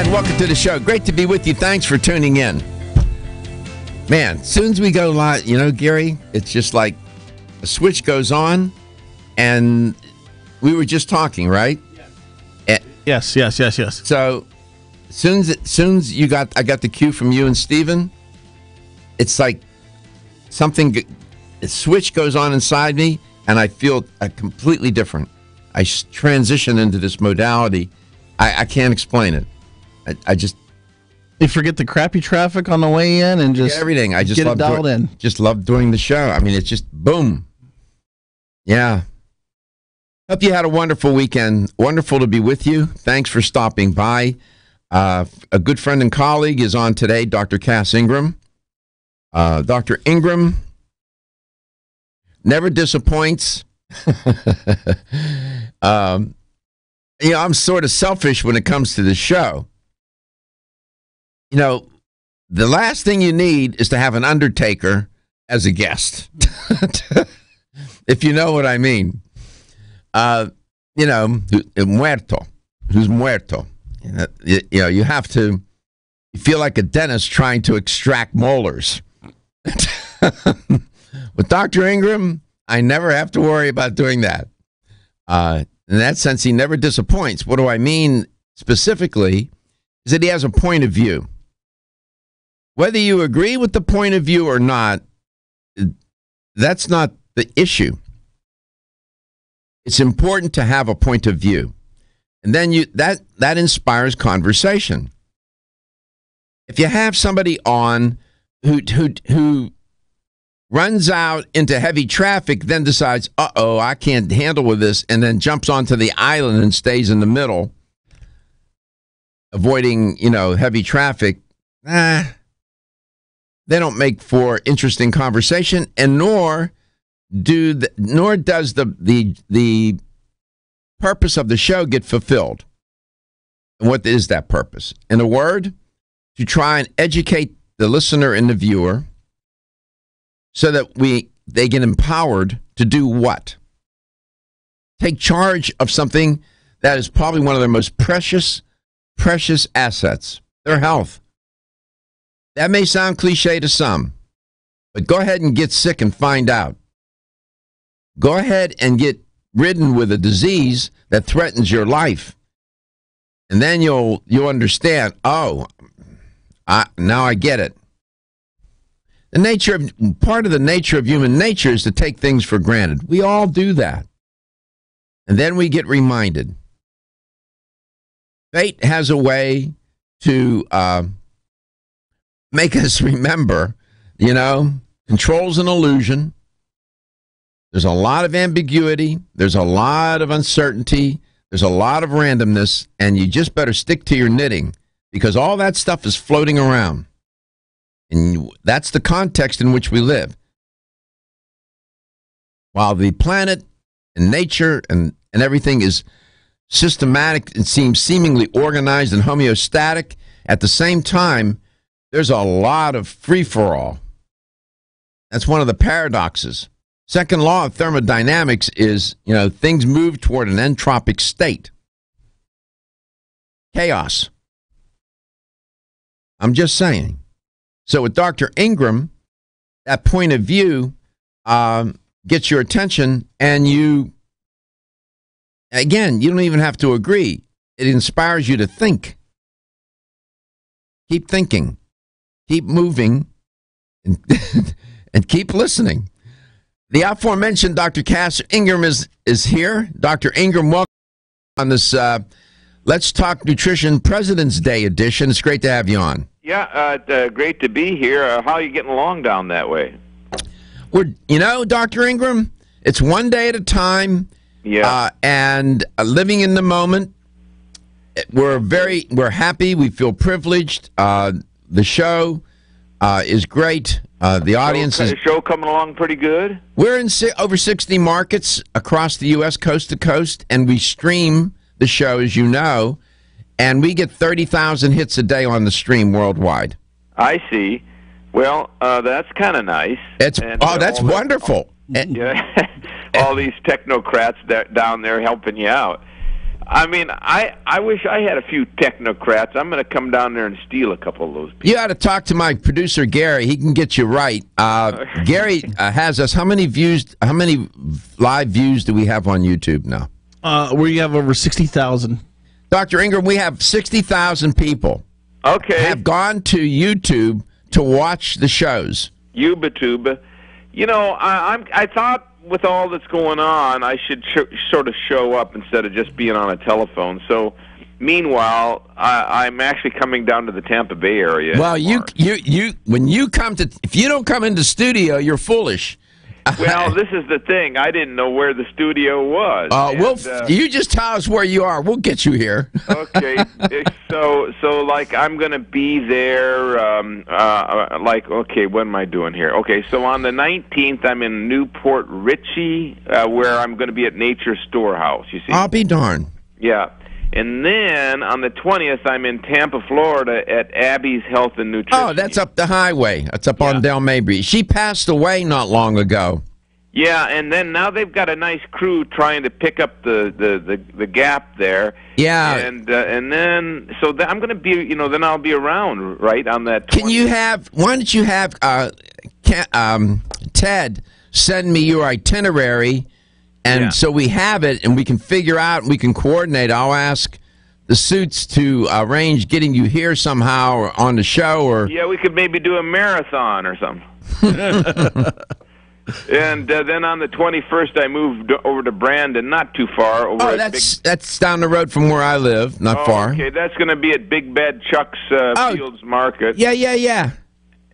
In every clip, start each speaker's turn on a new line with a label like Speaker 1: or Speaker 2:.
Speaker 1: And welcome to the show. Great to be with you. Thanks for tuning in. Man, as soon as we go live, Gary, it's just like a switch goes on, and we were just talking, right?
Speaker 2: Yes.
Speaker 1: So, as soon as I got the cue from you and Steven, it's like a switch goes on inside me, and I feel completely different. I transition into this modality. I can't explain it. I just...
Speaker 2: You forget the crappy traffic on the way in and just
Speaker 1: everything. I just
Speaker 2: get it dialed in.
Speaker 1: Just love doing the show. I mean, it's just boom. Yeah. Hope you had a wonderful weekend. Wonderful to be with you. Thanks for stopping by. A good friend and colleague is on today, Dr. Cass Ingram. Dr. Ingram never disappoints. I'm sort of selfish when it comes to the show. The last thing you need is to have an undertaker as a guest. If you know what I mean. Muerto. Who's muerto? You have to, you feel like a dentist trying to extract molars. With Dr. Ingram, I never have to worry about doing that. In that sense, he never disappoints. What do I mean specifically is that he has a point of view. Whether you agree with the point of view or not, that's not the issue. It's important to have a point of view. And then that inspires conversation. If you have somebody on who runs out into heavy traffic, then decides, I can't handle with this, and then jumps onto the island and stays in the middle, avoiding, heavy traffic, they don't make for interesting conversation, and nor does the purpose of the show get fulfilled. And what is that purpose? In a word, to try and educate the listener and the viewer so that they get empowered to do what? Take charge of something that is probably one of their most precious assets, their health. That may sound cliche to some, but go ahead and get sick and find out. Go ahead and get ridden with a disease that threatens your life. And then you'll understand, now I get it. Part of the nature of human nature is to take things for granted. We all do that. And then we get reminded. Fate has a way to make us remember, control's an illusion. There's a lot of ambiguity. There's a lot of uncertainty. There's a lot of randomness, and you just better stick to your knitting because all that stuff is floating around. And that's the context in which we live. While the planet and nature and everything is systematic and seems seemingly organized and homeostatic, at the same time, there's a lot of free-for-all. That's one of the paradoxes. Second law of thermodynamics is, things move toward an entropic state. Chaos. I'm just saying. So with Dr. Ingram, that point of view gets your attention, and you don't even have to agree. It inspires you to think. Keep thinking. Keep moving. And keep listening. The aforementioned Dr. Cass Ingram is here. Dr. Ingram, welcome on this Let's Talk Nutrition President's Day edition. It's great to have you on.
Speaker 3: Yeah, great to be here. How are you getting along down that way?
Speaker 1: Dr. Ingram, it's one day at a time.
Speaker 3: Yeah.
Speaker 1: And living in the moment. We're happy. We feel privileged. The show is great. The audience is...
Speaker 3: The show coming along pretty good?
Speaker 1: We're in over 60 markets across the U.S. coast to coast, and we stream the show, as you know, and we get 30,000 hits a day on the stream worldwide.
Speaker 3: I see. Well, that's kind of nice.
Speaker 1: That's wonderful.
Speaker 3: Yeah, all these technocrats down there helping you out. I mean, I wish I had a few technocrats. I'm going to come down there and steal a couple of those people.
Speaker 1: You ought to talk to my producer Gary. He can get you right. Gary has us. How many views? How many live views do we have on YouTube now?
Speaker 2: We have over 60,000.
Speaker 1: Dr. Ingram, we have 60,000 people
Speaker 3: Okay.
Speaker 1: have gone to YouTube to watch the shows.
Speaker 3: YouTube. You know, I thought with all that's going on, I should sort of show up instead of just being on a telephone. So, meanwhile, I'm actually coming down to the Tampa Bay area.
Speaker 1: Well, when you come to, if you don't come into studio, you're foolish.
Speaker 3: Well, this is the thing. I didn't know where the studio was.
Speaker 1: You just tell us where you are. We'll get you here.
Speaker 3: Okay. So like I'm going to be there. Okay, what am I doing here? Okay, so on the 19th, I'm in Newport Richey, where I'm going to be at Nature Storehouse. You see?
Speaker 1: I'll be darned.
Speaker 3: Yeah. And then on the 20th, I'm in Tampa, Florida at Abby's Health and Nutrition.
Speaker 1: Oh, that's up the highway. That's up on Del Mabry. She passed away not long ago.
Speaker 3: Yeah, and then now they've got a nice crew trying to pick up the gap there.
Speaker 1: Yeah.
Speaker 3: And then I'm going to be, then I'll be around right on that. 20th.
Speaker 1: Why don't you have Ted send me your itinerary? And so we have it, and we can figure out, we can coordinate. I'll ask the Suits to arrange getting you here somehow or on the show. Or
Speaker 3: yeah, we could maybe do a marathon or something. And then on the 21st, I moved over to Brandon, not too far.
Speaker 1: That's down the road from where I live, not far.
Speaker 3: Okay, that's going to be at Big Bad Chuck's Fields Market.
Speaker 1: Yeah.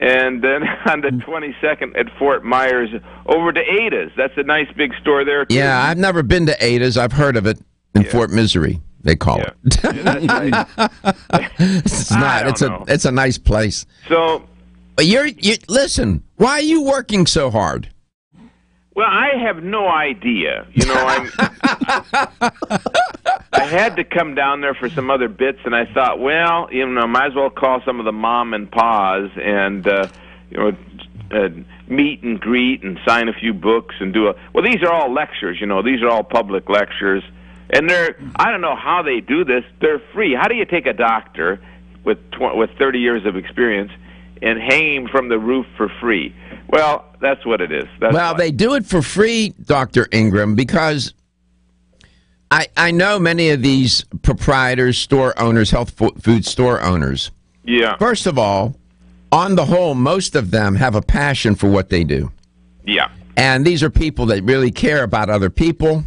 Speaker 3: And then on the 22nd at Fort Myers, over to Ada's. That's a nice big store there, too.
Speaker 1: Yeah, I've never been to Ada's. I've heard of it in Fort Misery, they call it.
Speaker 3: That's nice.
Speaker 1: It's not. It's a nice place.
Speaker 3: So,
Speaker 1: but you listen, why are you working so hard?
Speaker 3: Well, I have no idea. I had to come down there for some other bits, and I thought, well, might as well call some of the mom and pa's and, meet and greet and sign a few books and well, these are all lectures, these are all public lectures. And I don't know how they do this. They're free. How do you take a doctor with 30 years of experience and hang him from the roof for free? Well, that's what it is.
Speaker 1: They do it for free, Dr. Ingram, because I know many of these proprietors, store owners, health food store owners.
Speaker 3: Yeah.
Speaker 1: First of all, on the whole, most of them have a passion for what they do.
Speaker 3: Yeah.
Speaker 1: And these are people that really care about other people,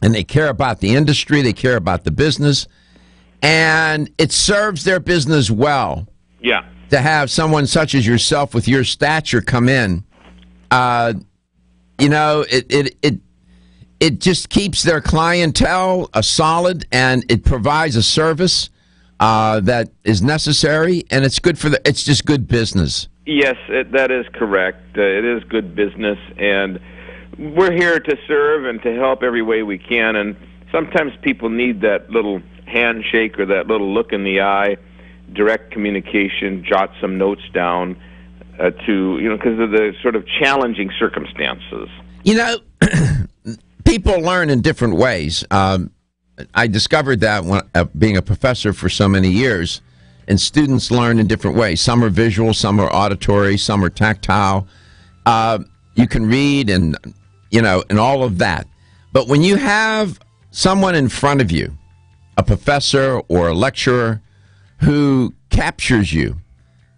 Speaker 1: and they care about the industry, they care about the business, and it serves their business well.
Speaker 3: Yeah.
Speaker 1: To have someone such as yourself with your stature come in, it just keeps their clientele solid, and it provides a service that is necessary, and it's good it's just good business.
Speaker 3: Yes, that is correct. It is good business, and we're here to serve and to help every way we can. And sometimes people need that little handshake or that little look in the eye. Direct communication, jot some notes down because of the sort of challenging circumstances.
Speaker 1: People learn in different ways. I discovered that when being a professor for so many years, and students learn in different ways. Some are visual, some are auditory, some are tactile. You can read and all of that. But when you have someone in front of you, a professor or a lecturer, who captures you,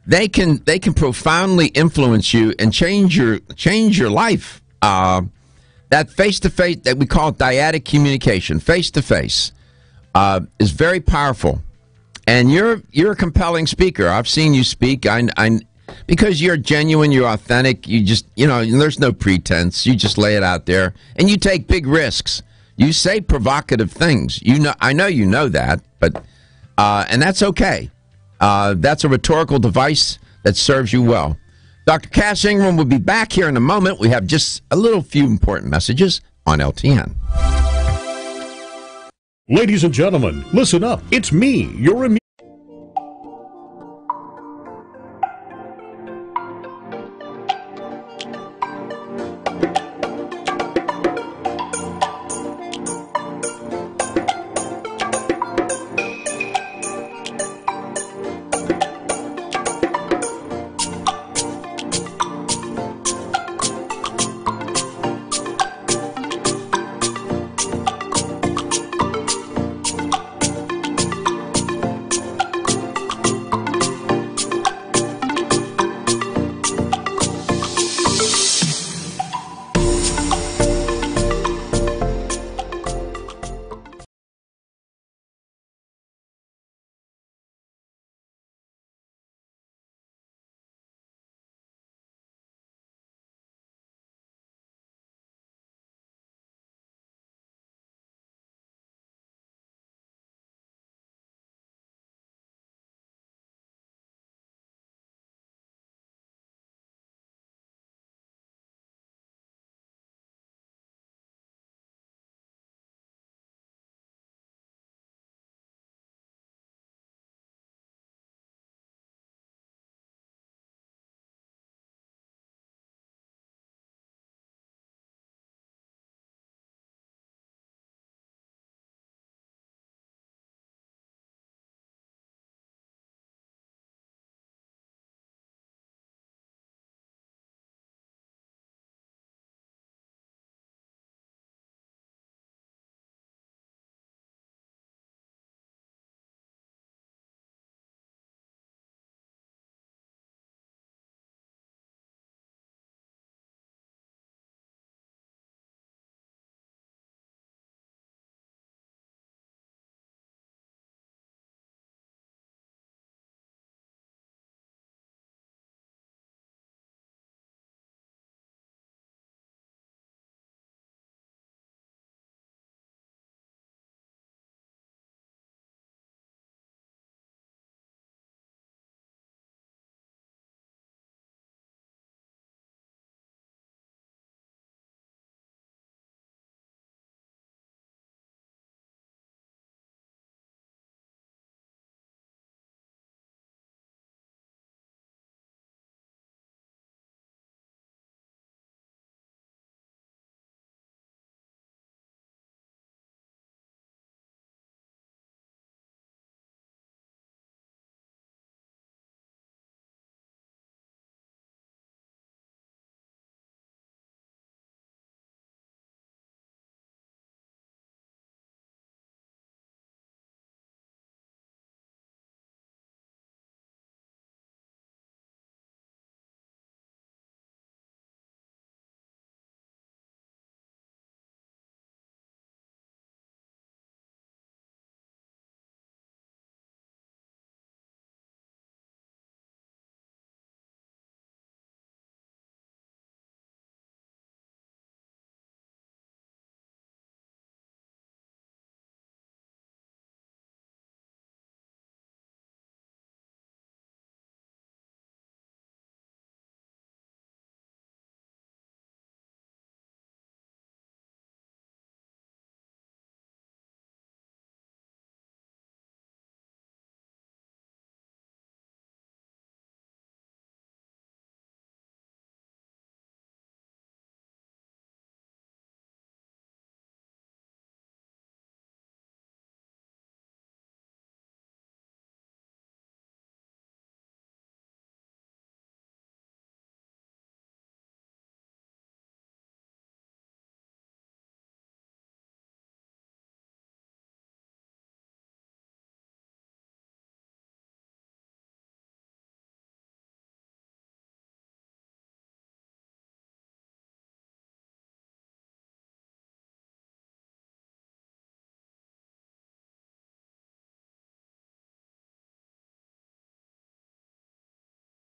Speaker 1: they can profoundly influence you and change your life. That face-to-face, that we call dyadic communication, face-to-face, is very powerful. And you're a compelling speaker. I've seen you speak. Because you're genuine, you're authentic. You just there's no pretense. You just lay it out there, and you take big risks. You say provocative things. I know you know that, but. And that's okay. That's a rhetorical device that serves you well. Dr. Cass Ingram will be back here in a moment. We have just a few important messages on LTN.
Speaker 4: Ladies and gentlemen, listen up. It's me, your immune.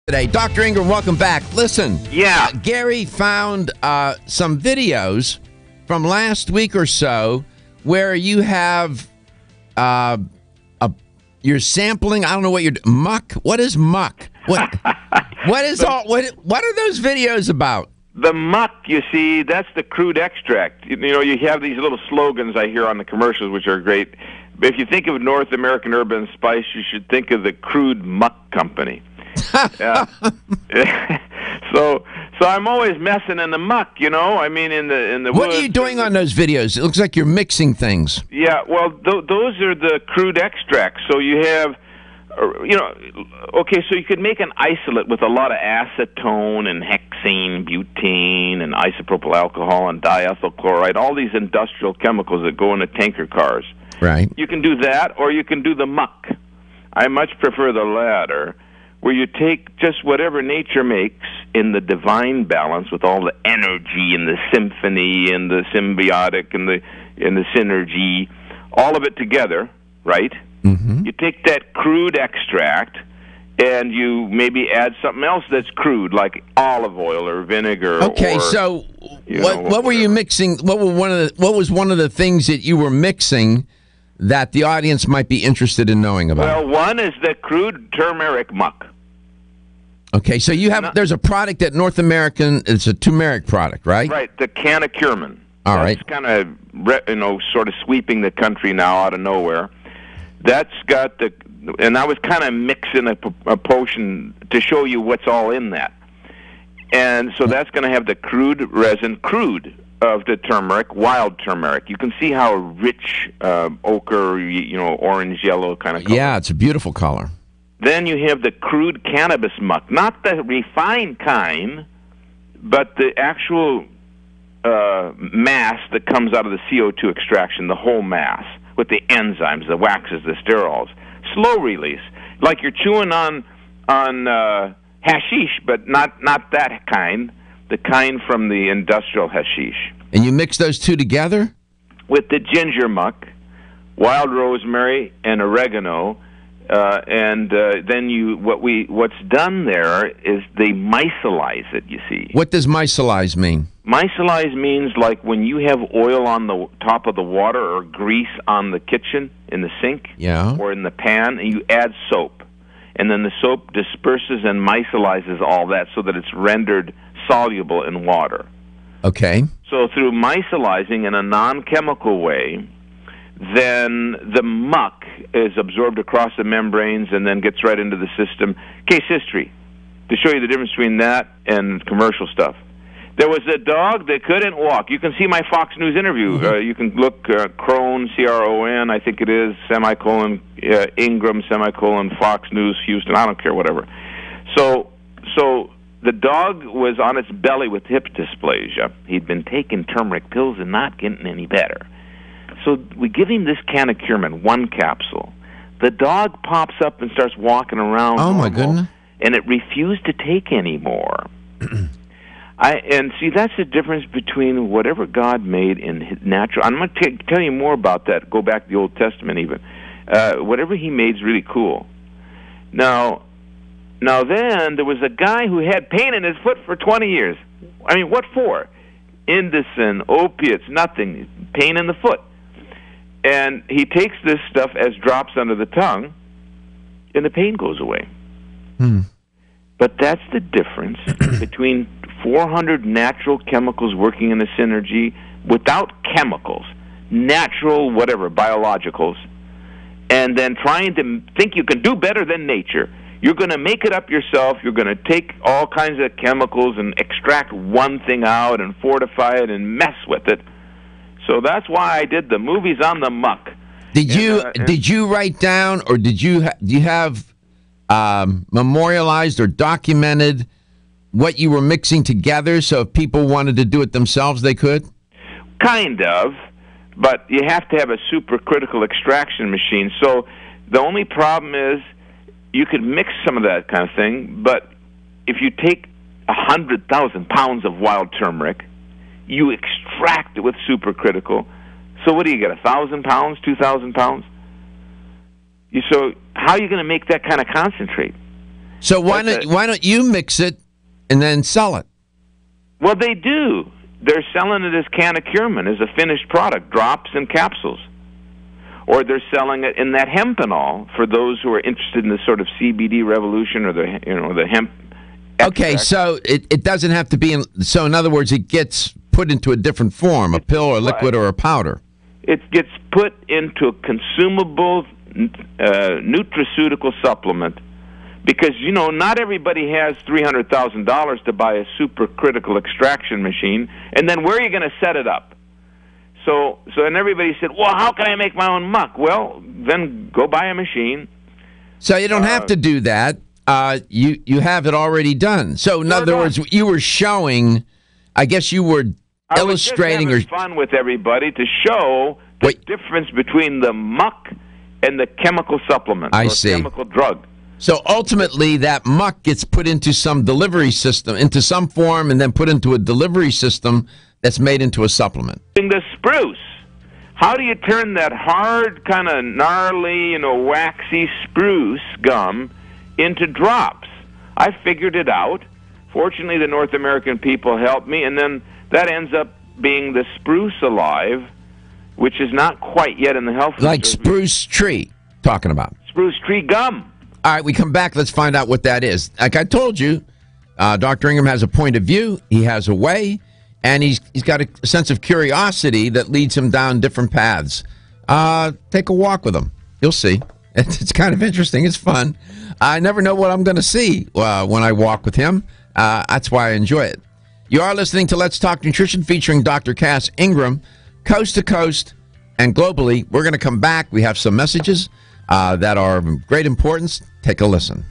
Speaker 1: Today, Dr. Ingram, welcome back. Listen,
Speaker 3: Yeah.
Speaker 1: Gary found some videos from last week or so where you have you're sampling. I don't know what you're muck. What is muck? What is all? What are those videos about?
Speaker 3: The muck, you see, that's the crude extract. You know, you have these little slogans I hear on the commercials, which are great. But if you think of North American Urban Spice, you should think of the Crude Muck Company. So I'm always messing in the muck, you know. I mean, in the
Speaker 1: What
Speaker 3: woods.
Speaker 1: are you doing on those videos? It looks like you're mixing things.
Speaker 3: Yeah, well, those are the crude extracts. So you have, okay, so you could make an isolate with a lot of acetone and hexane, butane, and isopropyl alcohol and diethyl chloride, all these industrial chemicals that go into tanker cars.
Speaker 1: Right.
Speaker 3: You can do that, or you can do the muck. I much prefer the latter, where you take just whatever nature makes in the divine balance with all the energy and the symphony and the symbiotic and the synergy, all of it together, right?
Speaker 1: Mm-hmm.
Speaker 3: You take that crude extract and you maybe add something else that's crude, like olive oil or vinegar.
Speaker 1: Okay,
Speaker 3: or,
Speaker 1: so
Speaker 3: you
Speaker 1: what
Speaker 3: know,
Speaker 1: were you mixing? What was one of the things that you were mixing that the audience might be interested in knowing about?
Speaker 3: Well, one is the crude turmeric muck.
Speaker 1: Okay, so there's a product at North American. It's a turmeric product, right?
Speaker 3: Right, the Canacurmin.
Speaker 1: All right.
Speaker 3: That's kind of, sort of sweeping the country now out of nowhere. That's got and I was kind of mixing a potion to show you what's all in that. And so that's going to have the crude resin, of the turmeric, wild turmeric. You can see how rich ochre, orange, yellow kind of color.
Speaker 1: Yeah, it's a beautiful color.
Speaker 3: Then you have the crude cannabis muck, not the refined kind, but the actual mass that comes out of the CO2 extraction, the whole mass, with the enzymes, the waxes, the sterols. Slow release, like you're chewing on hashish, but not that kind, the kind from the industrial hashish.
Speaker 1: And you mix those two together?
Speaker 3: With the ginger muck, wild rosemary, and oregano. Then what's done there is they micelize it, you see.
Speaker 1: What does micelize mean?
Speaker 3: Micelize means like when you have oil on the top of the water or grease on the kitchen, in the sink,
Speaker 1: Yeah.
Speaker 3: or in the pan, and you add soap. And then the soap disperses and micelizes all that so that it's rendered soluble in water.
Speaker 1: Okay.
Speaker 3: So through micelizing in a non-chemical way, then the muck is absorbed across the membranes and then gets right into the system. Case history, to show you the difference between that and commercial stuff. There was a dog that couldn't walk. You can see my Fox News interview.
Speaker 1: Mm-hmm.
Speaker 3: You can look Crone, C-R-O-N, I think it is, semicolon, Ingram, semicolon, Fox News, Houston, I don't care, whatever. So the dog was on its belly with hip dysplasia. He'd been taking turmeric pills and not getting any better. So we give him this Canacurmin, one capsule. The dog pops up and starts walking around.
Speaker 1: Oh, my
Speaker 3: normal,
Speaker 1: goodness.
Speaker 3: And it refused to take any more. And see, that's the difference between whatever God made in his natural. I'm going to tell you more about that. Go back to the Old Testament even. Whatever he made is really cool. Now then, there was a guy who had pain in his foot for 20 years. I mean, what for? Indocin, opiates, nothing. Pain in the foot. And he takes this stuff as drops under the tongue, and the pain goes away. But that's the difference between 400 natural chemicals working in a synergy without chemicals, natural whatever, biologicals, and then trying to think you can do better than nature. You're going to make it up yourself. You're going to take all kinds of chemicals and extract one thing out and fortify it and mess with it. So that's why I did the movies on the muck.
Speaker 1: Did you write down, or do you have memorialized or documented what you were mixing together, so if people wanted to do it themselves, they could?
Speaker 3: Kind of, but you have to have a supercritical extraction machine. So the only problem is you could mix some of that kind of thing, but if you take 100,000 pounds of wild turmeric, you extract it with supercritical. So what do you get, 1,000 pounds, 2,000 pounds? So how are you going to make that kind of concentrate?
Speaker 1: So why don't you mix it and then sell it?
Speaker 3: Well, they do. They're selling it as Canacuremin, as a finished product, drops and capsules. Or they're selling it in that hempenol for those who are interested in the sort of CBD revolution or the hemp.
Speaker 1: Okay, so it doesn't have to be so in other words, it gets put into a different form, a pill or liquid or a powder.
Speaker 3: It gets put into a consumable nutraceutical supplement because, not everybody has $300,000 to buy a supercritical extraction machine, and then where are you going to set it up? So and everybody said, well, how can I make my own muck? Well, then go buy a machine.
Speaker 1: So you don't have to do that. You have it already done. So in other words, you were showing, I guess you were illustrating
Speaker 3: I was just having fun with everybody to show the difference between the muck and the chemical supplement chemical drug.
Speaker 1: So ultimately, that muck gets put into some delivery system, into some form, and then put into a delivery system that's made into a supplement.
Speaker 3: The spruce. How do you turn that hard, kind of gnarly, waxy spruce gum into drops? I figured it out. Fortunately, the North American people helped me, and then that ends up being the Spruce Alive, which is not quite yet in the health food
Speaker 1: like spruce tree, talking about.
Speaker 3: Spruce tree gum.
Speaker 1: All right, we come back. Let's find out what that is. Like I told you, Dr. Ingram has a point of view. He has a way, and he's got a sense of curiosity that leads him down different paths. Take a walk with him. You'll see. It's kind of interesting. It's fun. I never know what I'm going to see when I walk with him. That's why I enjoy it. You are listening to Let's Talk Nutrition featuring Dr. Cass Ingram, coast to coast and globally. We're going to come back. We have some messages that are of great importance. Take a listen.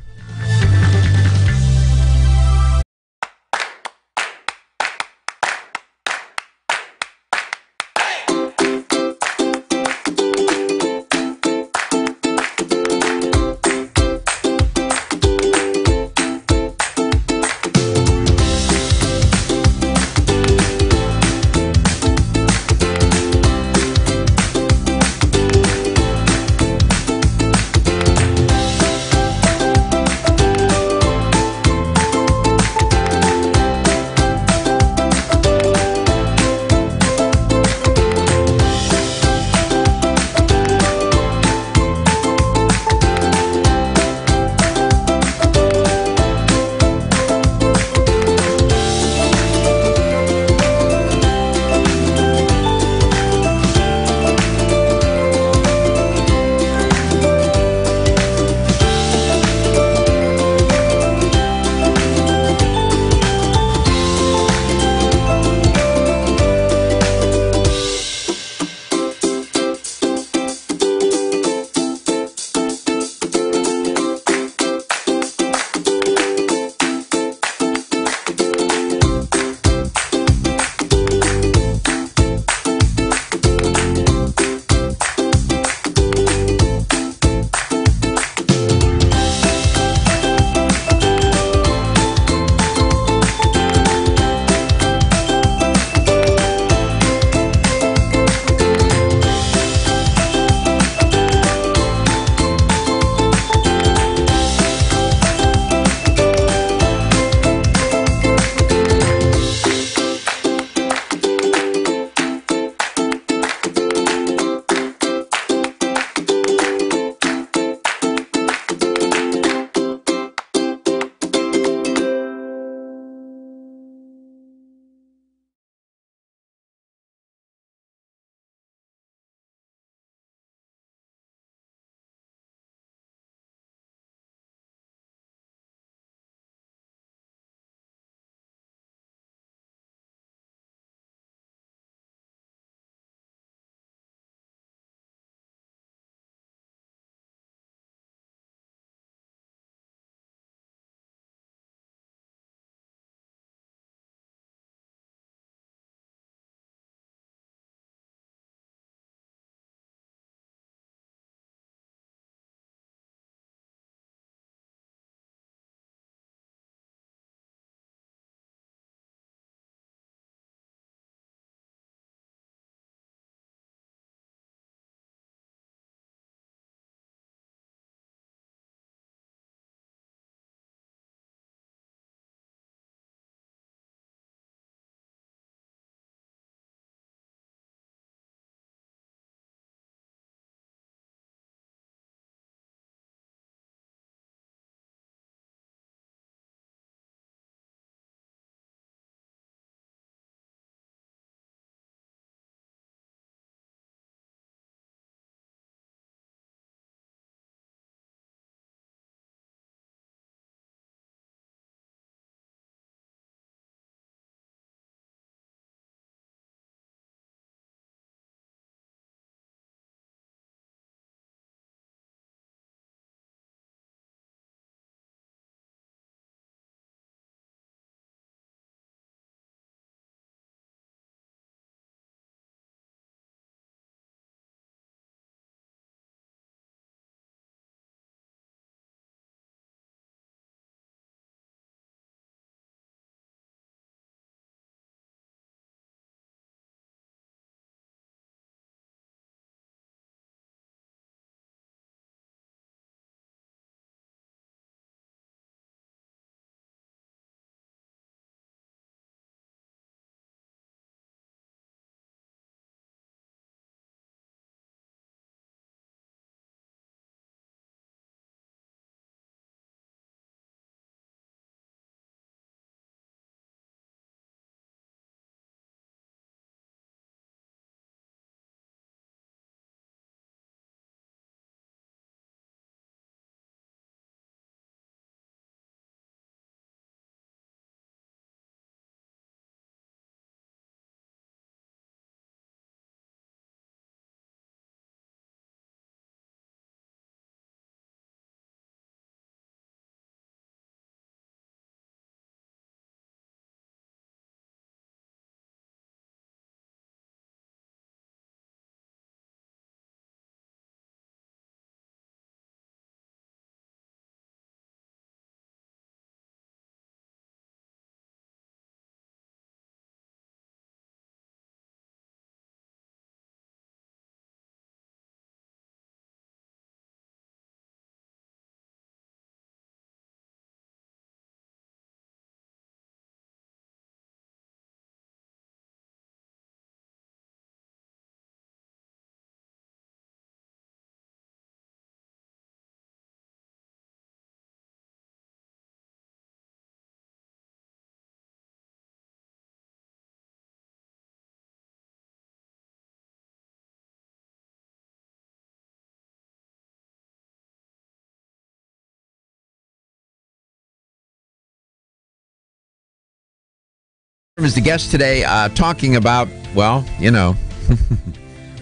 Speaker 1: is the guest today, talking about, well,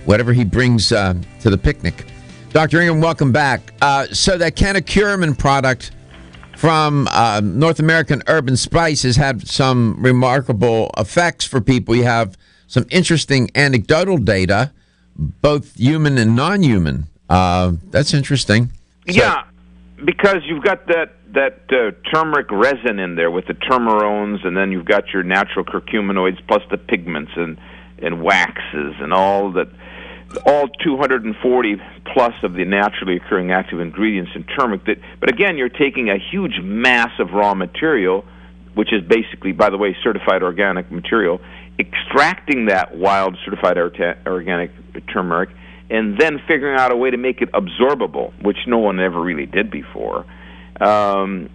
Speaker 1: whatever he brings to the picnic. Dr. Ingram, welcome back. So that Canna-Curamin product from North American Herb & Spice has had some remarkable effects for people. You have some interesting anecdotal data, both human and non-human. That's interesting. So,
Speaker 3: yeah, because you've got that turmeric resin in there with the turmerones, and then you've got your natural curcuminoids plus the pigments and waxes and all 240 plus of the naturally occurring active ingredients in turmeric. But again, you're taking a huge mass of raw material, which is basically, by the way, certified organic material, extracting that wild certified organic turmeric, and then figuring out a way to make it absorbable, which no one ever really did before. So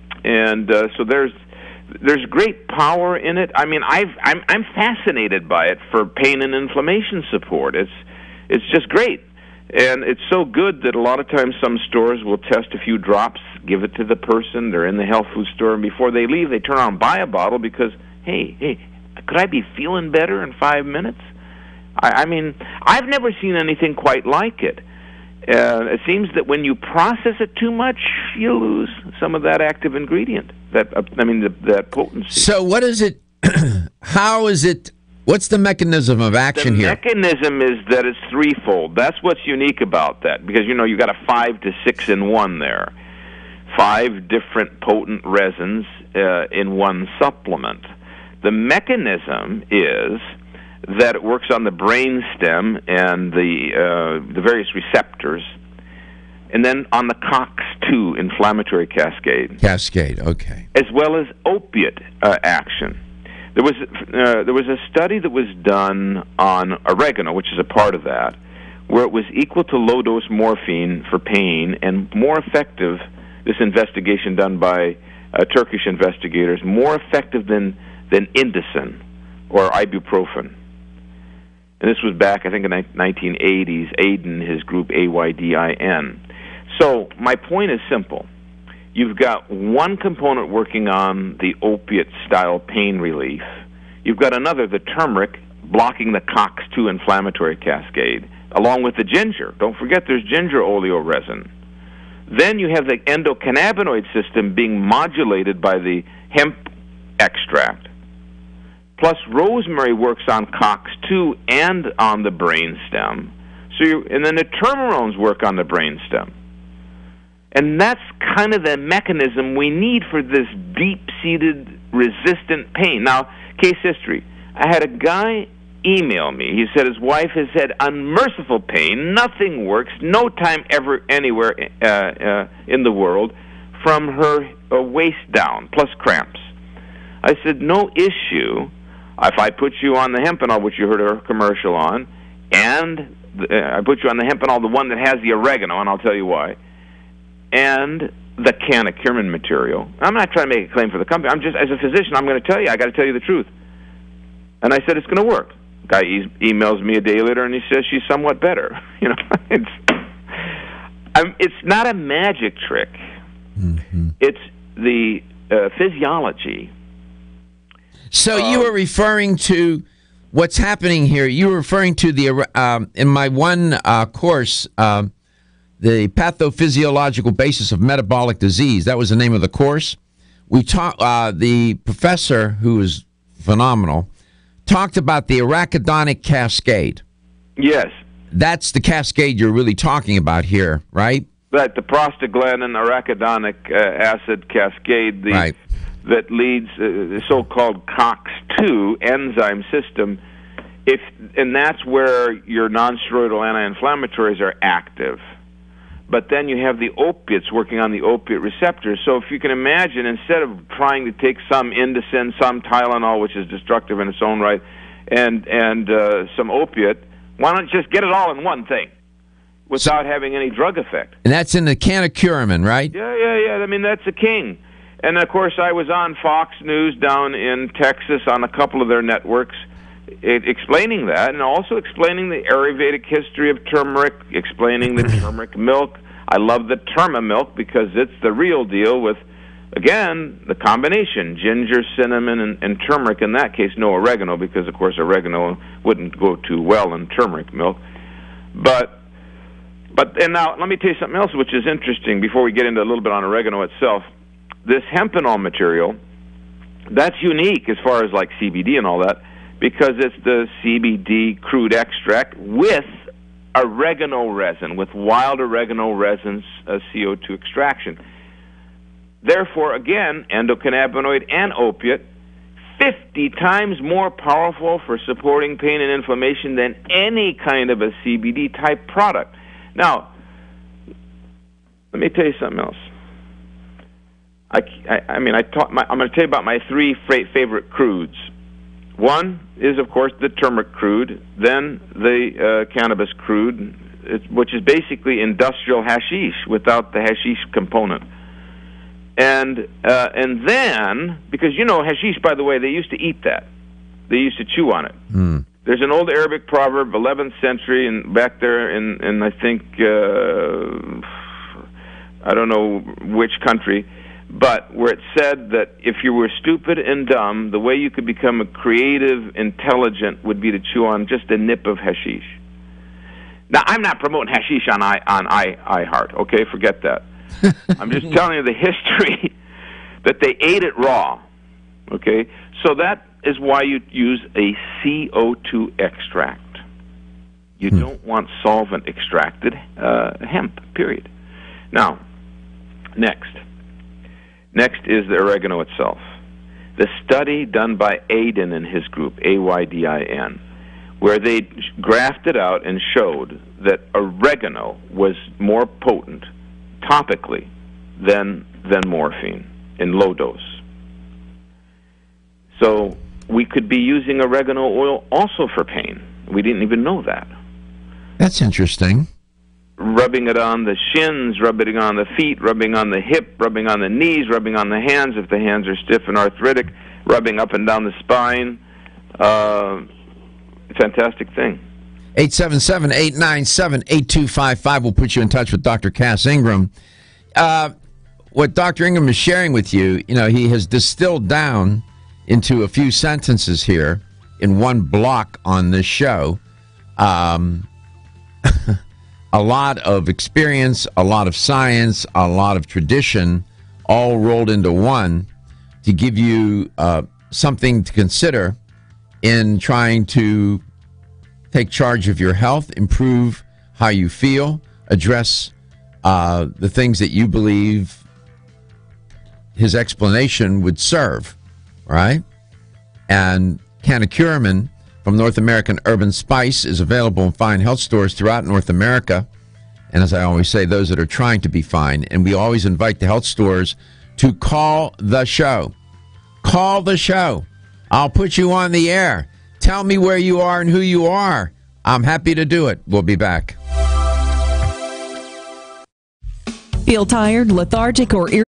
Speaker 3: there's great power in it. I mean, I'm fascinated by it for pain and inflammation support. It's just great, and it's so good that a lot of times some stores will test a few drops, give it to the person. They're in the health food store, and before they leave, they turn around and buy a bottle because, hey, could I be feeling better in 5 minutes? I mean, I've never seen anything quite like it. It seems that when you process it too much, you lose some of that active ingredient, that potency.
Speaker 1: So what is it? How is it? What's the mechanism of action here?
Speaker 3: The mechanism is that it's threefold. That's what's unique about that, because, you got a 5 to 6 in 1 there. 5 different potent resins in one supplement. The mechanism is that it works on the brain stem and the various receptors, and then on the COX-2 inflammatory cascade.
Speaker 1: Cascade, okay.
Speaker 3: As well as opiate action. There was a study that was done on oregano, which is a part of that, where it was equal to low-dose morphine for pain and more effective, this investigation done by Turkish investigators, more effective than Indocin or ibuprofen. And this was back, I think, in the 1980s, Aydin, his group, AYDIN. So my point is simple. You've got one component working on the opiate-style pain relief. You've got another, the turmeric, blocking the COX-2 inflammatory cascade, along with the ginger. Don't forget there's ginger oleoresin. Then you have the endocannabinoid system being modulated by the hemp extract. Plus, rosemary works on COX-2 and on the brainstem. And then the turmerones work on the brainstem. And that's kind of the mechanism we need for this deep-seated, resistant pain. Now, case history. I had a guy email me. He said his wife has had unmerciful pain. Nothing works. No time ever anywhere in the world from her waist down, plus cramps. I said, no issue. If I put you on the Hempenol, which you heard our commercial on, and I put you on the Hempenol, the one that has the oregano, and I'll tell you why, and the Canna-Curamin material. I'm not trying to make a claim for the company. I'm just, as a physician, I'm going to tell you. I got to tell you the truth. And I said it's going to work. Guy emails me a day later, and he says she's somewhat better. It's not a magic trick. Mm-hmm. It's the physiology.
Speaker 1: So you were referring to what's happening here. You were referring to the in my one course, the pathophysiological basis of metabolic disease. That was the name of the course. We talked. The professor, who is phenomenal, talked about the arachidonic cascade.
Speaker 3: Yes,
Speaker 1: that's the cascade you're really talking about here, right?
Speaker 3: Right, the prostaglandin arachidonic acid cascade.
Speaker 1: Right.
Speaker 3: That leads the so-called COX-2 enzyme system, and that's where your non-steroidal anti-inflammatories are active. But then you have the opiates working on the opiate receptors. So if you can imagine, instead of trying to take some Indocin, some Tylenol, which is destructive in its own right, and some opiate, why not just get it all in one thing without having any drug effect?
Speaker 1: And that's in the Canna-Curamin, right?
Speaker 3: Yeah. I mean, that's the king. And, of course, I was on Fox News down in Texas on a couple of their networks explaining that, and also explaining the Ayurvedic history of turmeric, explaining the turmeric milk. I love the Terma milk because it's the real deal with again, the combination, ginger, cinnamon, and turmeric. In that case, no oregano, because, of course, oregano wouldn't go too well in turmeric milk. And now, let me tell you something else which is interesting before we get into a little bit on oregano itself. This hempenol material, that's unique as far as like CBD and all that, because it's the CBD crude extract with oregano resin, with wild oregano resin's CO2 extraction. Therefore, again, endocannabinoid and opiate, 50 times more powerful for supporting pain and inflammation than any kind of a CBD-type product. Now, let me tell you something else. I'm going to tell you about my three favorite crudes. One is, of course, the turmeric crude, then the cannabis crude, which is basically industrial hashish without the hashish component. And then, because, hashish, by the way, they used to eat that. They used to chew on it. Mm. There's an old Arabic proverb, 11th century, and back there in I think, I don't know which country, but where it said that if you were stupid and dumb, the way you could become a creative, intelligent would be to chew on just a nip of hashish. Now, I'm not promoting hashish on iHeart, okay? Forget that. I'm just telling you the history that they ate it raw, okay? So that is why you use a CO2 extract. You don't want solvent extracted hemp, period. Now, next is the oregano itself. The study done by Aydin and his group, Aydin, where they graphed out and showed that oregano was more potent topically than morphine in low dose. So we could be using oregano oil also for pain. We didn't even know that.
Speaker 1: That's interesting.
Speaker 3: Rubbing it on the shins, rubbing it on the feet, rubbing on the hip, rubbing on the knees, rubbing on the hands if the hands are stiff and arthritic, rubbing up and down the spine. Fantastic thing.
Speaker 1: 877-897-8255 will put you in touch with Dr. Cass Ingram. What Dr. Ingram is sharing with you, he has distilled down into a few sentences here in one block on this show. A lot of experience, a lot of science, a lot of tradition, all rolled into one to give you something to consider in trying to take charge of your health, improve how you feel, address the things that you believe his explanation would serve, right? And Canacuramin from North American Urban Spice is available in fine health stores throughout North America. And as I always say, those that are trying to be fine. And we always invite the health stores to call the show. Call the show. I'll put you on the air. Tell me where you are and who you are. I'm happy to do it. We'll be back.
Speaker 5: Feel tired, lethargic, or irritable?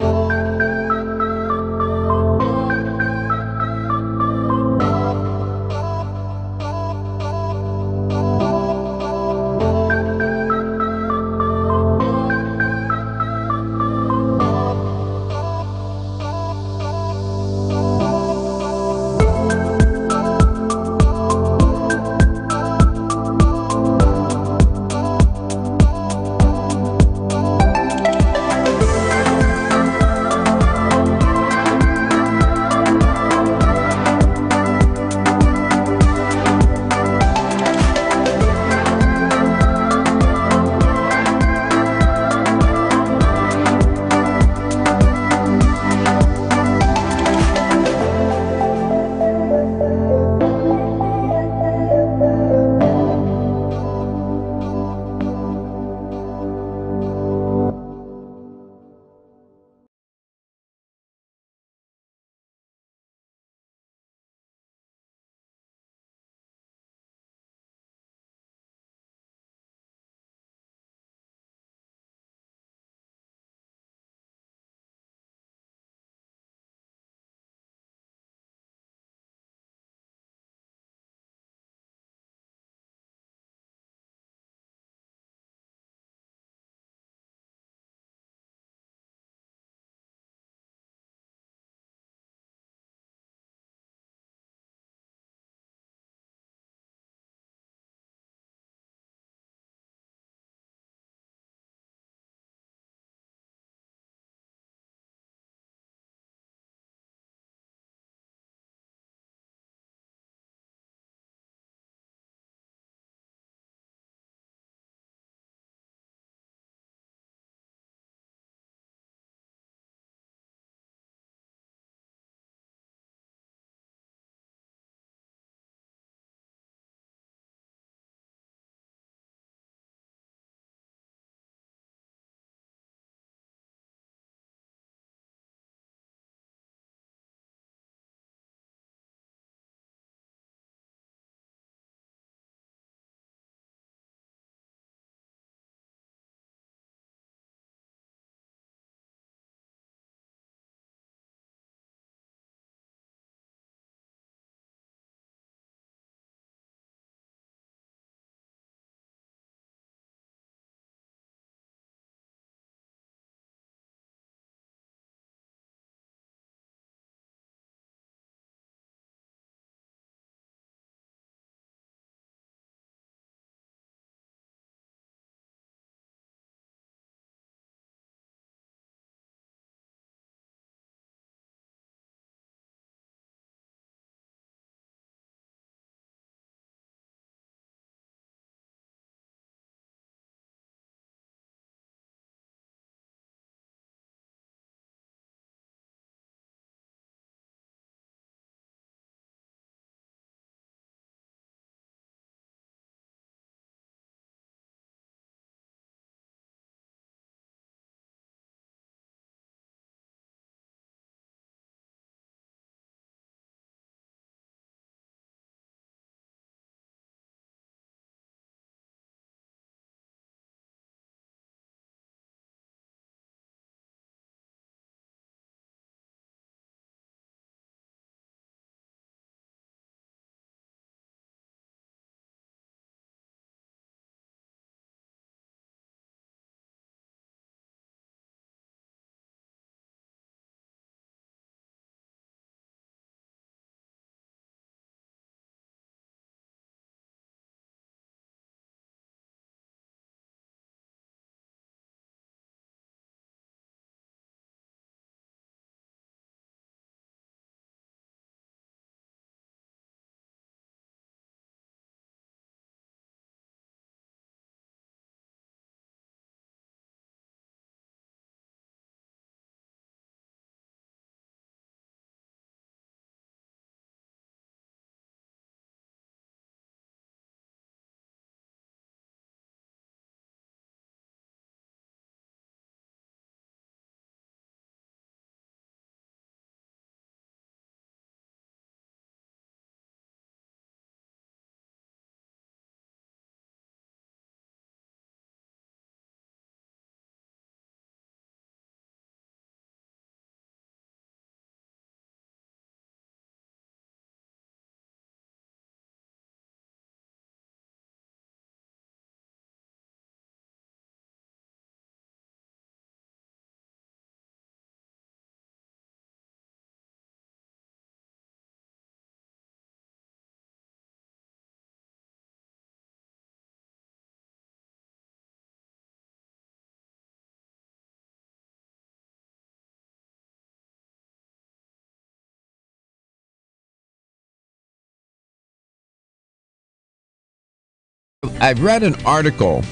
Speaker 1: I've read an article.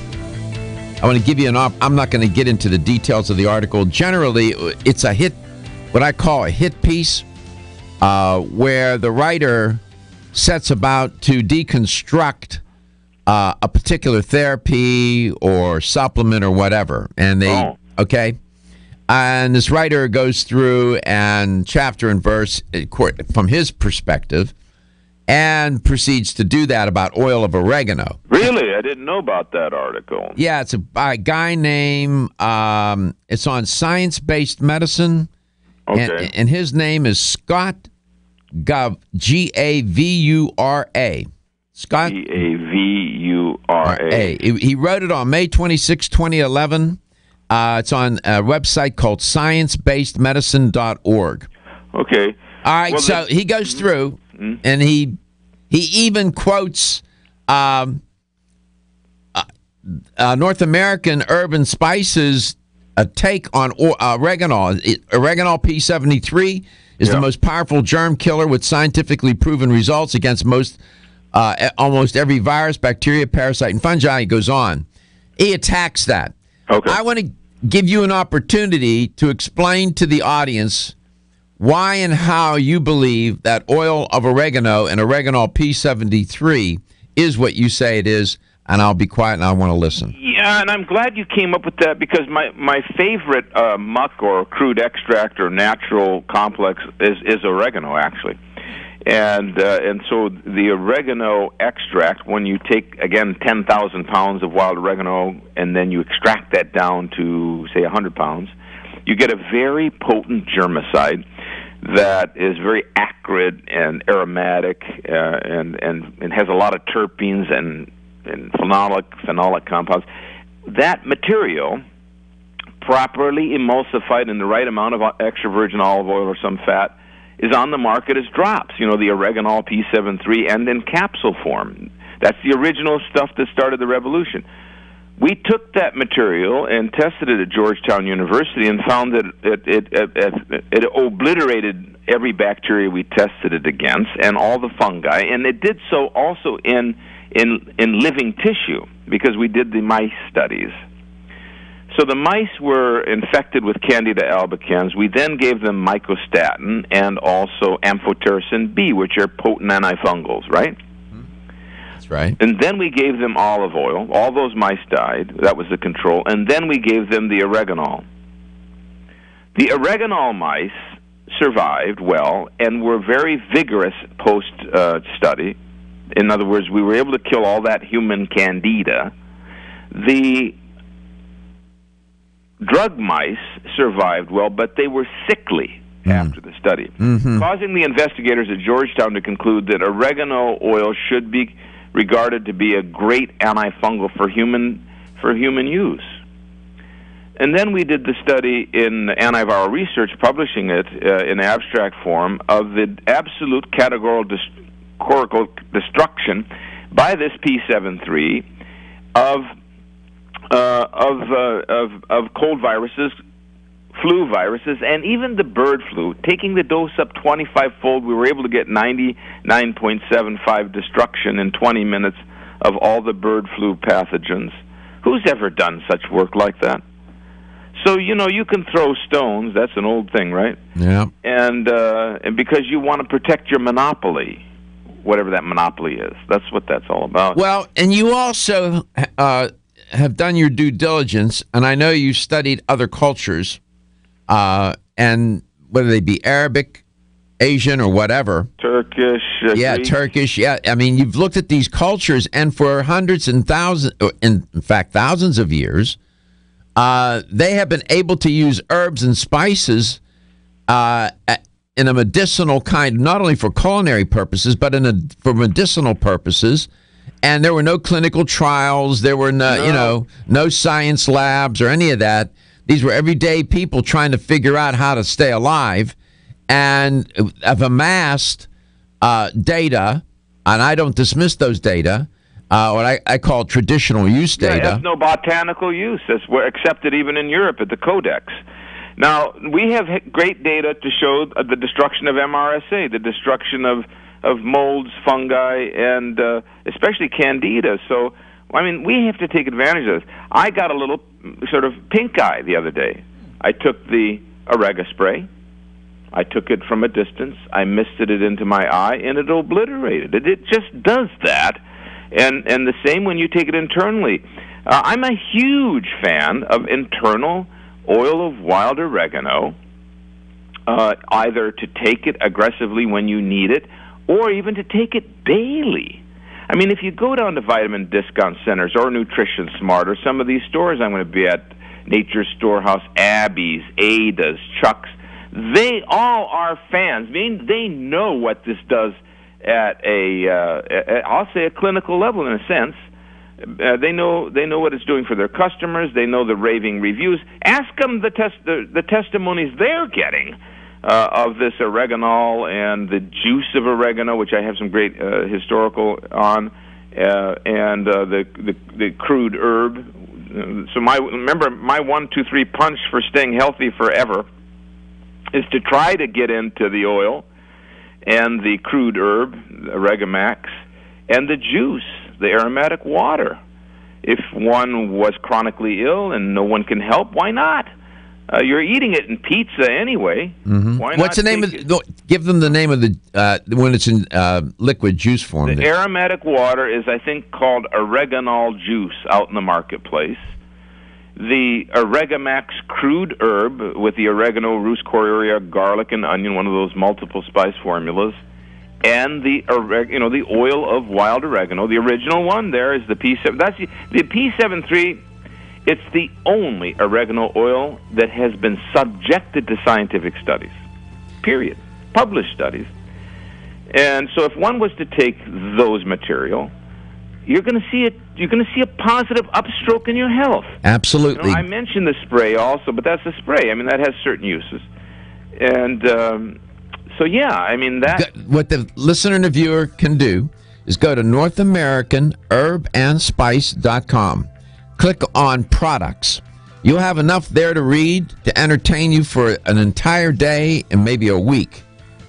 Speaker 1: I want to give you I'm not going to get into the details of the article. Generally, it's a hit, what I call a hit piece, where the writer sets about to deconstruct a particular therapy or supplement or whatever. And okay? And this writer goes through and chapter and verse from his perspective and proceeds to do that about oil of oregano.
Speaker 3: Really? I didn't know about that article.
Speaker 1: Yeah, it's by a guy named, it's on Science Based Medicine.
Speaker 3: Okay.
Speaker 1: And his name is Scott Gavura. Scott Gavura. He wrote it on May 26, 2011. It's on a website called sciencebasedmedicine.org.
Speaker 3: Okay.
Speaker 1: All right, well, so he goes through, and he even quotes North American Herb and Spices take on oregano. Oregano P73 is the most powerful germ killer with scientifically proven results against almost every virus, bacteria, parasite, and fungi. He goes on. He attacks that.
Speaker 3: Okay.
Speaker 1: I want to give you an opportunity to explain to the audience why and how you believe that oil of oregano and oregano P73 is what you say it is, and I'll be quiet and I want to listen.
Speaker 3: Yeah, and I'm glad you came up with that because my favorite muck or crude extract or natural complex is oregano, actually. And so the oregano extract, when you take, again, 10,000 pounds of wild oregano and then you extract that down to, say, 100 pounds, you get a very potent germicide that is very acrid and aromatic and has a lot of terpenes and phenolic compounds. That material, properly emulsified in the right amount of extra virgin olive oil or some fat, is on the market as drops, the Oreganol P73 and in capsule form. That's the original stuff that started the revolution. We took that material and tested it at Georgetown University and found that it obliterated every bacteria we tested it against and all the fungi, and it did so also in living tissue because we did the mice studies. So the mice were infected with Candida albicans. We then gave them mycostatin and also amphotericin B, which are potent antifungals, right?
Speaker 1: That's right.
Speaker 3: And then we gave them olive oil. All those mice died. That was the control. And then we gave them the oreganol. The oreganol mice survived well and were very vigorous post-study. In other words, we were able to kill all that human Candida. The drug mice survived well, but they were sickly after the study, causing the investigators at Georgetown to conclude that oregano oil should be regarded to be a great antifungal for human use. And then we did the study in Antiviral Research, publishing it in abstract form of the absolute categorical destruction by this P73 of cold viruses, flu viruses, and even the bird flu. Taking the dose up 25-fold, we were able to get 99.75 destruction in 20 minutes of all the bird flu pathogens. Who's ever done such work like that? So, you can throw stones. That's an old thing, right?
Speaker 1: Yeah.
Speaker 3: And because you want to protect your monopoly, whatever that monopoly is. That's what that's all about.
Speaker 1: Well, and you also have done your due diligence, and I know you studied other cultures, and whether they be Arabic, Asian, or whatever.
Speaker 3: Turkish. Greek.
Speaker 1: Turkish. Yeah, I mean, you've looked at these cultures, and for hundreds and thousands, in fact, thousands of years, they have been able to use herbs and spices in a medicinal kind, not only for culinary purposes, but for medicinal purposes. And there were no clinical trials. There were no science labs or any of that. These were everyday people trying to figure out how to stay alive, and have amassed data. And I don't dismiss those data. What I call traditional use data.
Speaker 3: It has no botanical use. That's accepted even in Europe at the Codex. Now, we have great data to show the destruction of MRSA, the destruction of molds, fungi, and especially Candida. So I mean, we have to take advantage of this. I got a little sort of pink eye the other day. I took the Orega spray. I took it from a distance. I misted it into my eye, and it obliterated it. It just does that. And the same when you take it internally. I'm a huge fan of internal oil of wild oregano, either to take it aggressively when you need it, or even to take it daily. I mean, if you go down to vitamin discount centers or Nutrition Smart or some of these stores I'm going to be at, Nature's Storehouse, Abby's, Ada's, Chuck's, they all are fans. I mean, they know what this does at I'll say a clinical level in a sense. They know what it's doing for their customers. They know the raving reviews. Ask them the testimonies they're getting of this oreganol and the juice of oregano, which I have some great historical on, and the crude herb. So my 1, 2, 3 punch for staying healthy forever is to try to get into the oil and the crude herb, Oregamax, and the juice, the aromatic water. If one was chronically ill and no one can help, why not? You're eating it in pizza anyway.
Speaker 1: Mm-hmm.
Speaker 3: Why
Speaker 1: What's the name of? Give them the name of the when it's in liquid juice form.
Speaker 3: The aromatic water is, I think, called oreganol juice out in the marketplace. The Oregamax crude herb with the oregano, rus coriaria, garlic, and onion, one of those multiple spice formulas, and the oil of wild oregano. The original one there is the P7. That's the P73. It's the only oregano oil that has been subjected to scientific studies. Period. Published studies. And so, if one was to take those material, you're going to see it. You're going to see a positive upstroke in your health.
Speaker 1: Absolutely.
Speaker 3: You know, I mentioned the spray also, but that's a spray. I mean, that has certain uses. And so, yeah, I mean that.
Speaker 1: What the listener and the viewer can do is go to NorthAmericanHerbAndSpice.com. Click on products. You'll have enough there to read to entertain you for an entire day and maybe a week.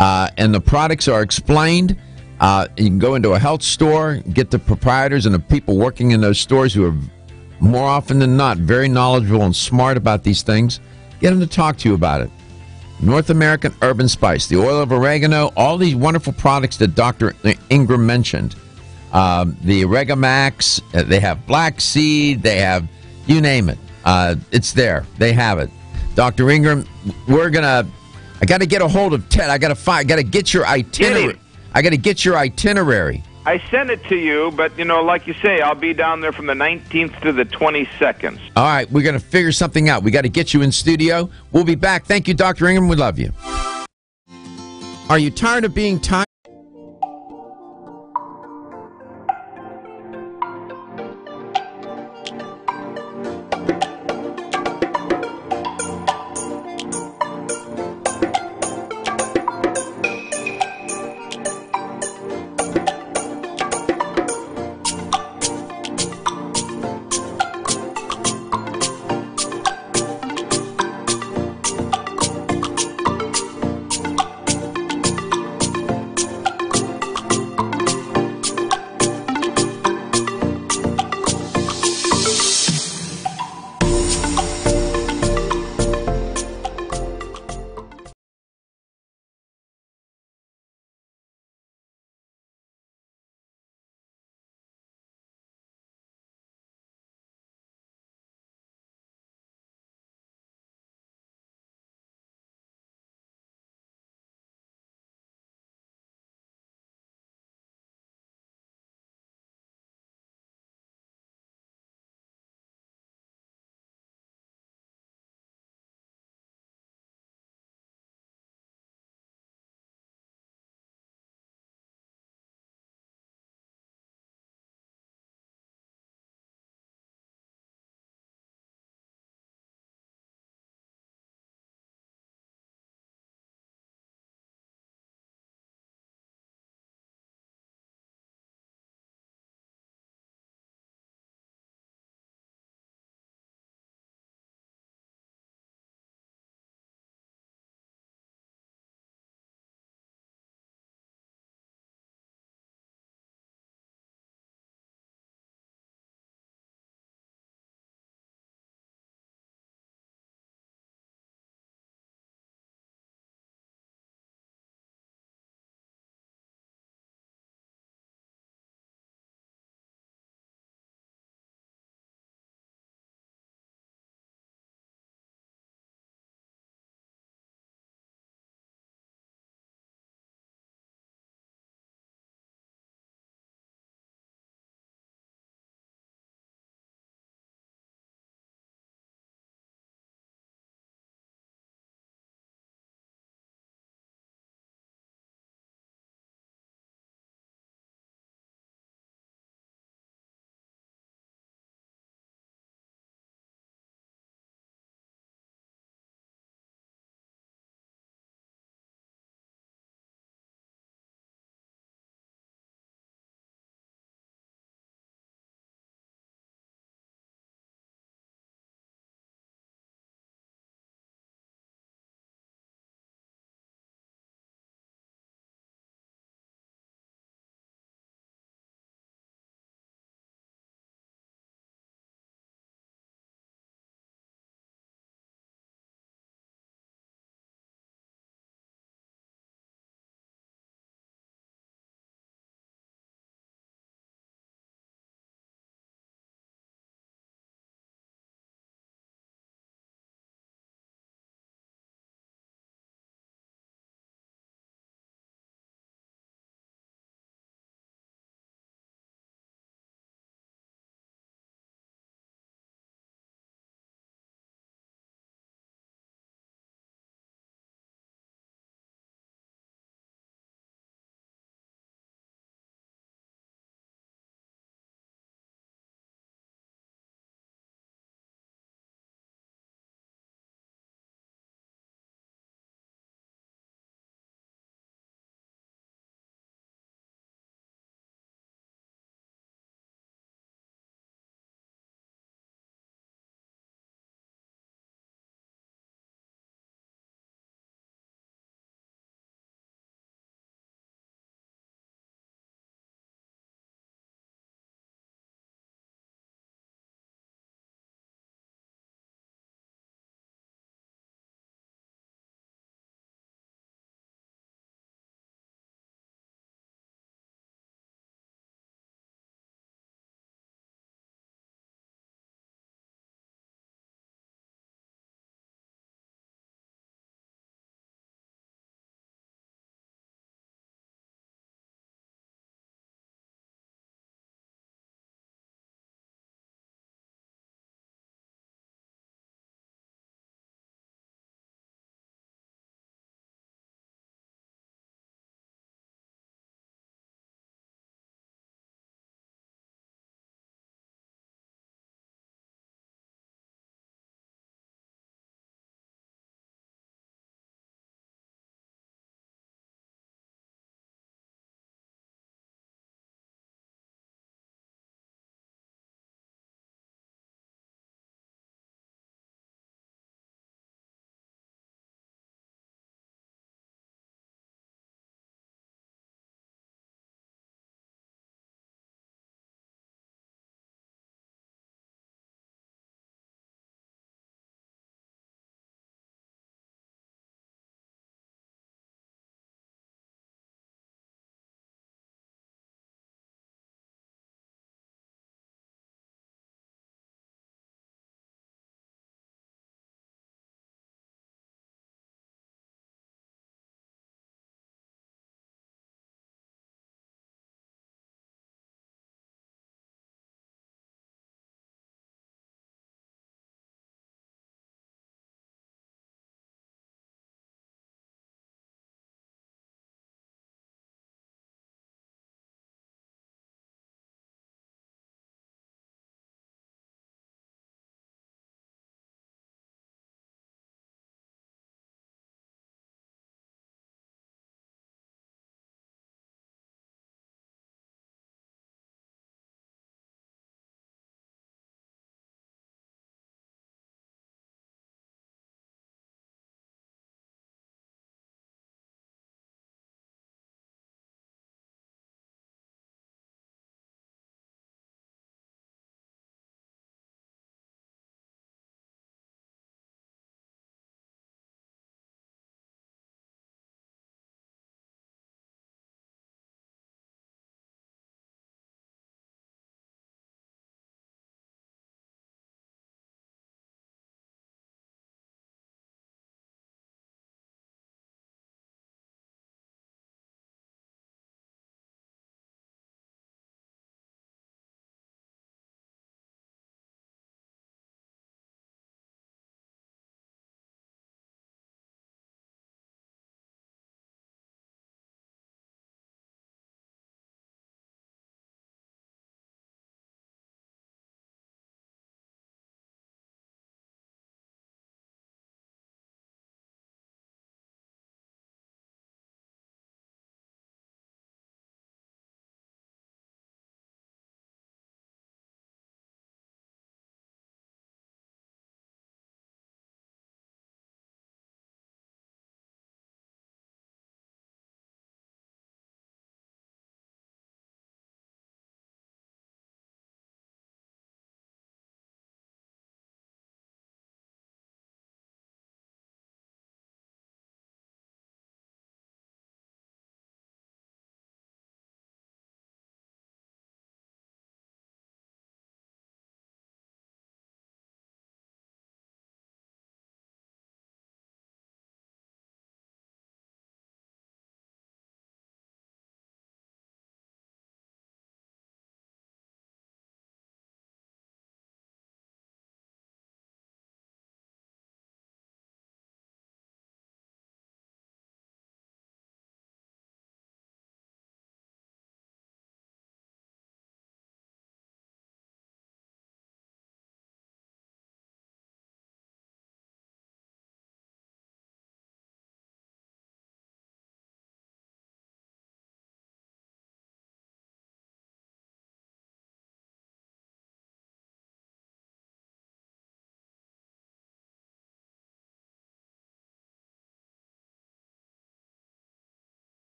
Speaker 1: And the products are explained. You can go into a health store, get the proprietors and the people working in those stores who are more often than not very knowledgeable and smart about these things. Get them to talk to you about it. North American Herb and Spice, the oil of oregano, all these wonderful products that Dr. Ingram mentioned. The Oregamax, they have black seed, they have, you name it. It's there. They have it. Dr. Ingram, I got to get a hold of Ted. I got to get your itinerary. I got to get your itinerary.
Speaker 3: I sent it to you, but, like you say, I'll be down there from the 19th to the 22nd.
Speaker 1: All right, we're going to figure something out. We got to get you in studio. We'll be back. Thank you, Dr. Ingram. We love you. Are you tired of being tired?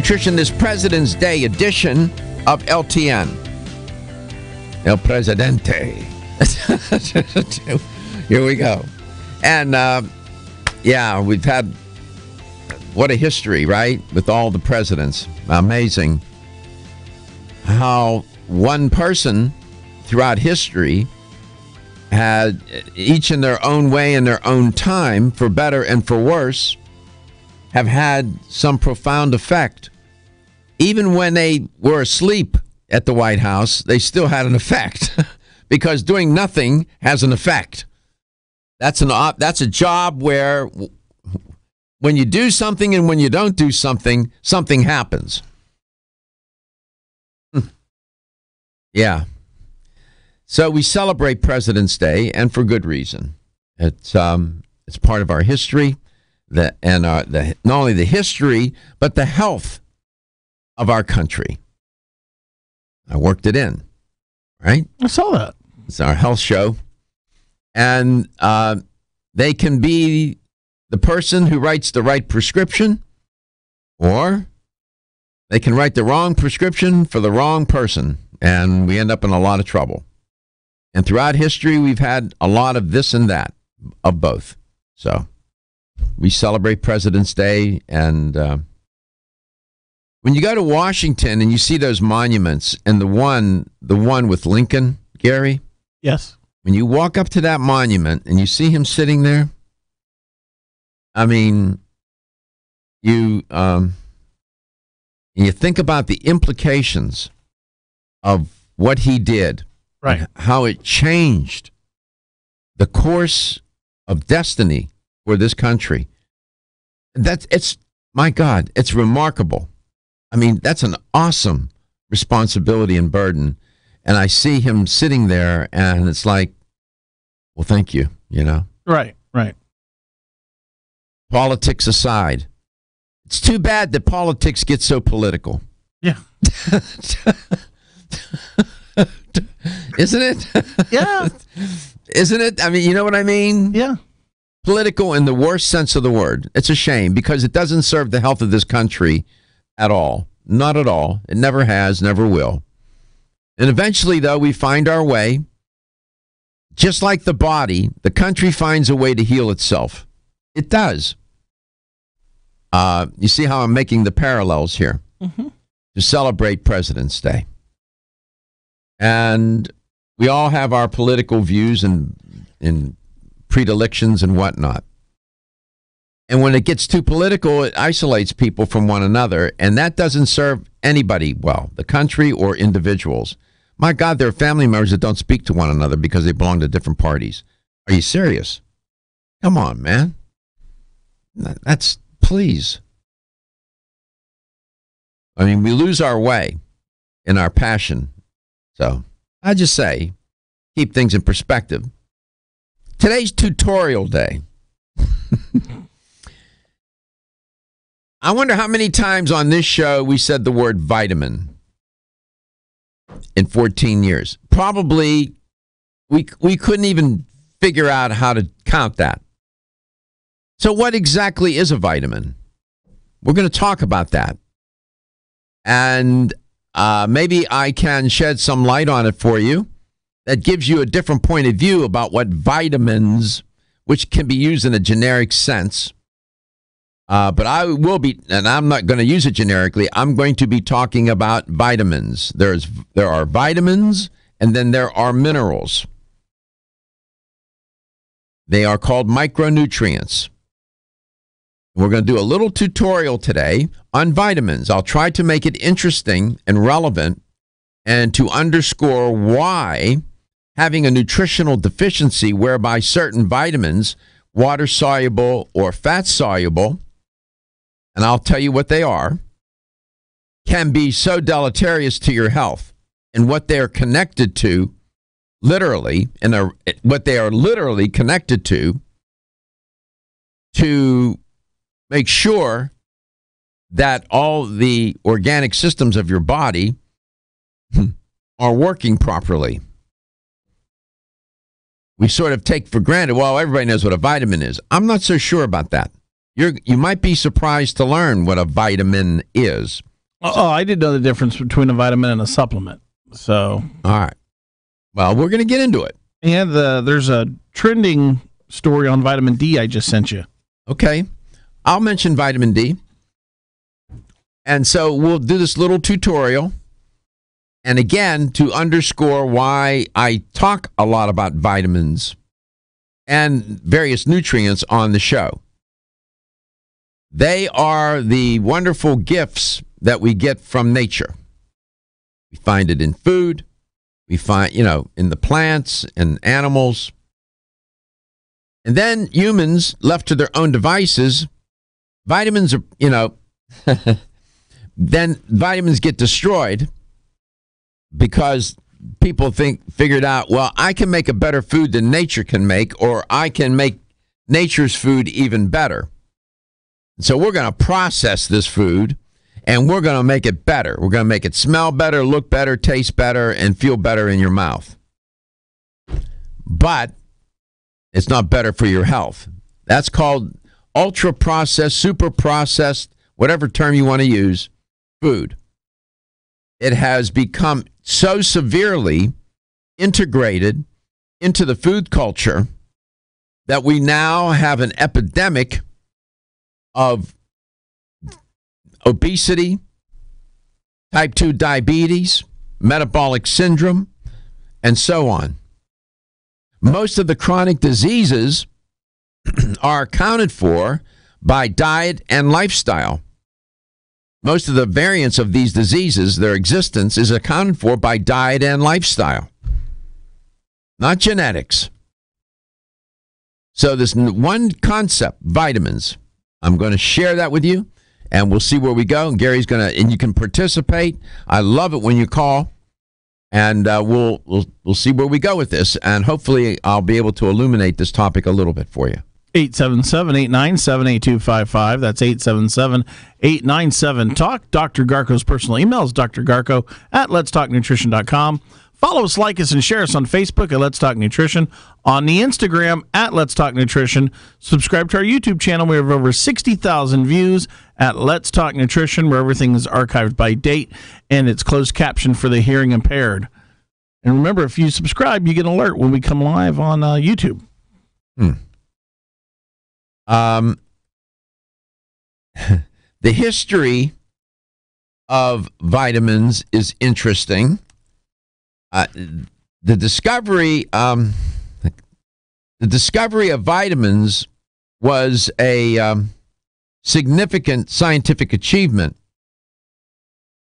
Speaker 1: Nutrition, this President's Day edition of LTN. El Presidente. Here we go. And, we've had, what a history, right? With all the presidents. Amazing how one person throughout history had, each in their own way, in their own time, for better and for worse, have had some profound effect. Even when they were asleep at the White House, they still had an effect because doing nothing has an effect. That's a job where when you do something and when you don't do something, something happens. Yeah. So we celebrate President's Day, and for good reason. It's part of our history, not only the history, but the health of our country. I worked it in, right?
Speaker 2: I saw that.
Speaker 1: It's our health show. And they can be the person who writes the right prescription, or they can write the wrong prescription for the wrong person, and we end up in a lot of trouble. And throughout history, we've had a lot of this and that, of both. So we celebrate President's Day, and when you go to Washington and you see those monuments, and the one with Lincoln, Gary,
Speaker 2: Yes.
Speaker 1: when you walk up to that monument and you see him sitting there, I mean, you think about the implications of what he did,
Speaker 2: Right.
Speaker 1: how it changed the course of destiny for this country. My God, it's remarkable. I mean, that's an awesome responsibility and burden. And I see him sitting there, and it's like, well, thank you,
Speaker 2: Right.
Speaker 1: Politics aside, it's too bad that politics gets so political.
Speaker 2: Yeah.
Speaker 1: Isn't it?
Speaker 2: Yeah.
Speaker 1: Isn't it? I mean, you know what I mean?
Speaker 2: Yeah.
Speaker 1: Political in the worst sense of the word. It's a shame because it doesn't serve the health of this country at all. Not at all. It never has, never will. And eventually, though, we find our way. Just like the body, the country finds a way to heal itself. It does. You see how I'm making the parallels here to celebrate President's Day. And we all have our political views and predilections and whatnot. And when it gets too political, it isolates people from one another, and that doesn't serve anybody well, the country or individuals. My God, there are family members that don't speak to one another because they belong to different parties. Are you serious? Come on, man. Please. I mean, we lose our way in our passion. So I just say, keep things in perspective. Today's tutorial day. I wonder how many times on this show we said the word vitamin in 14 years. Probably we couldn't even figure out how to count that. So what exactly is a vitamin? We're going to talk about that. And maybe I can shed some light on it for you that gives you a different point of view about what vitamins, which can be used in a generic sense. But I will be, and I'm not going to use it generically, I'm going to be talking about vitamins. There are vitamins, and then there are minerals. They are called micronutrients. We're going to do a little tutorial today on vitamins. I'll try to make it interesting and relevant and to underscore why having a nutritional deficiency whereby certain vitamins, water-soluble or fat-soluble, and I'll tell you what they are, can be so deleterious to your health and what they are connected to literally, and what they are literally connected to make sure that all the organic systems of your body are working properly. We sort of take for granted, well, everybody knows what a vitamin is. I'm not so sure about that. You might be surprised to learn what a vitamin is.
Speaker 2: Oh, I didn't know the difference between a vitamin and a supplement. So,
Speaker 1: All right. Well, we're going to get into it.
Speaker 2: and there's a trending story on vitamin D I just sent you.
Speaker 1: Okay. I'll mention vitamin D. And so we'll do this little tutorial. And again, to underscore why I talk a lot about vitamins and various nutrients on the show. They are the wonderful gifts that we get from nature. We find it in food. We find, in the plants and animals. And then humans, left to their own devices, vitamins are, then vitamins get destroyed because people figured out, well, I can make a better food than nature can make, or I can make nature's food even better. So we're going to process this food, and we're going to make it better. We're going to make it smell better, look better, taste better, and feel better in your mouth. But it's not better for your health. That's called ultra-processed, super-processed, whatever term you want to use, food. It has become so severely integrated into the food culture that we now have an epidemic of obesity, type 2 diabetes, metabolic syndrome, and so on. Most of the chronic diseases are accounted for by diet and lifestyle. Most of the variants of these diseases, their existence is accounted for by diet and lifestyle, not genetics. So this one concept, vitamins, I'm going to share that with you, and we'll see where we go. And Gary's going to, and you can participate. I love it when you call, and we'll see where we go with this, and hopefully I'll be able to illuminate this topic a little bit for you.
Speaker 2: 877-897-8255. That's 877-897-TALK. Dr. Garko's personal email is drgarko@letstalknutrition.com. Follow us, like us, and share us on Facebook at Let's Talk Nutrition, on the Instagram at Let's Talk Nutrition. Subscribe to our YouTube channel. We have over 60,000 views at Let's Talk Nutrition, where everything is archived by date, and it's closed caption for the hearing impaired. And remember, if you subscribe, you get an alert when we come live on YouTube.
Speaker 1: The history of vitamins is interesting. The discovery of vitamins was a significant scientific achievement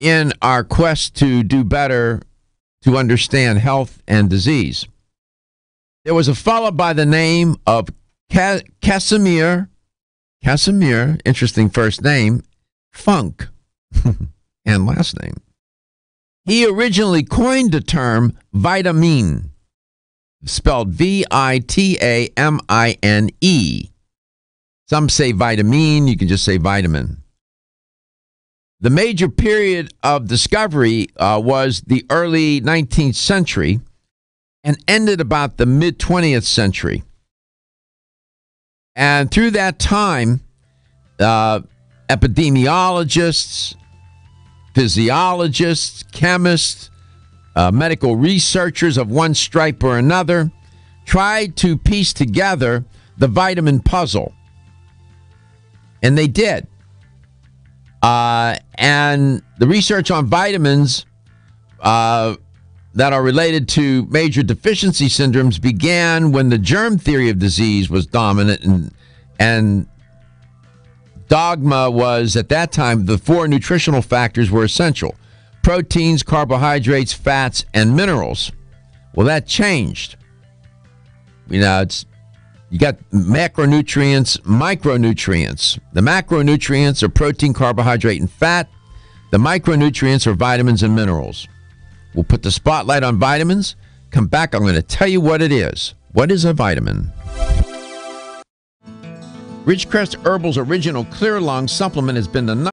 Speaker 1: in our quest to do better to understand health and disease. There was a fellow by the name of Casimir, interesting first name, Funk, and last name. He originally coined the term vitamine, spelled Vitamine. Some say vitamine, you can just say vitamin. The major period of discovery was the early 19th century and ended about the mid-20th century. And through that time, epidemiologists, physiologists, chemists, medical researchers of one stripe or another tried to piece together the vitamin puzzle. And they did. And the research on vitamins that are related to major deficiency syndromes began when the germ theory of disease was dominant, and dogma was, at that time, the 4 nutritional factors were essential: proteins, carbohydrates, fats, and minerals. Well, that changed. You got macronutrients, micronutrients. The macronutrients are protein, carbohydrate, and fat. The micronutrients are vitamins and minerals. We'll put the spotlight on vitamins. Come back, I'm going to tell you what it is. What is a vitamin? Ridgecrest Herbal's original Clear Lung supplement has been the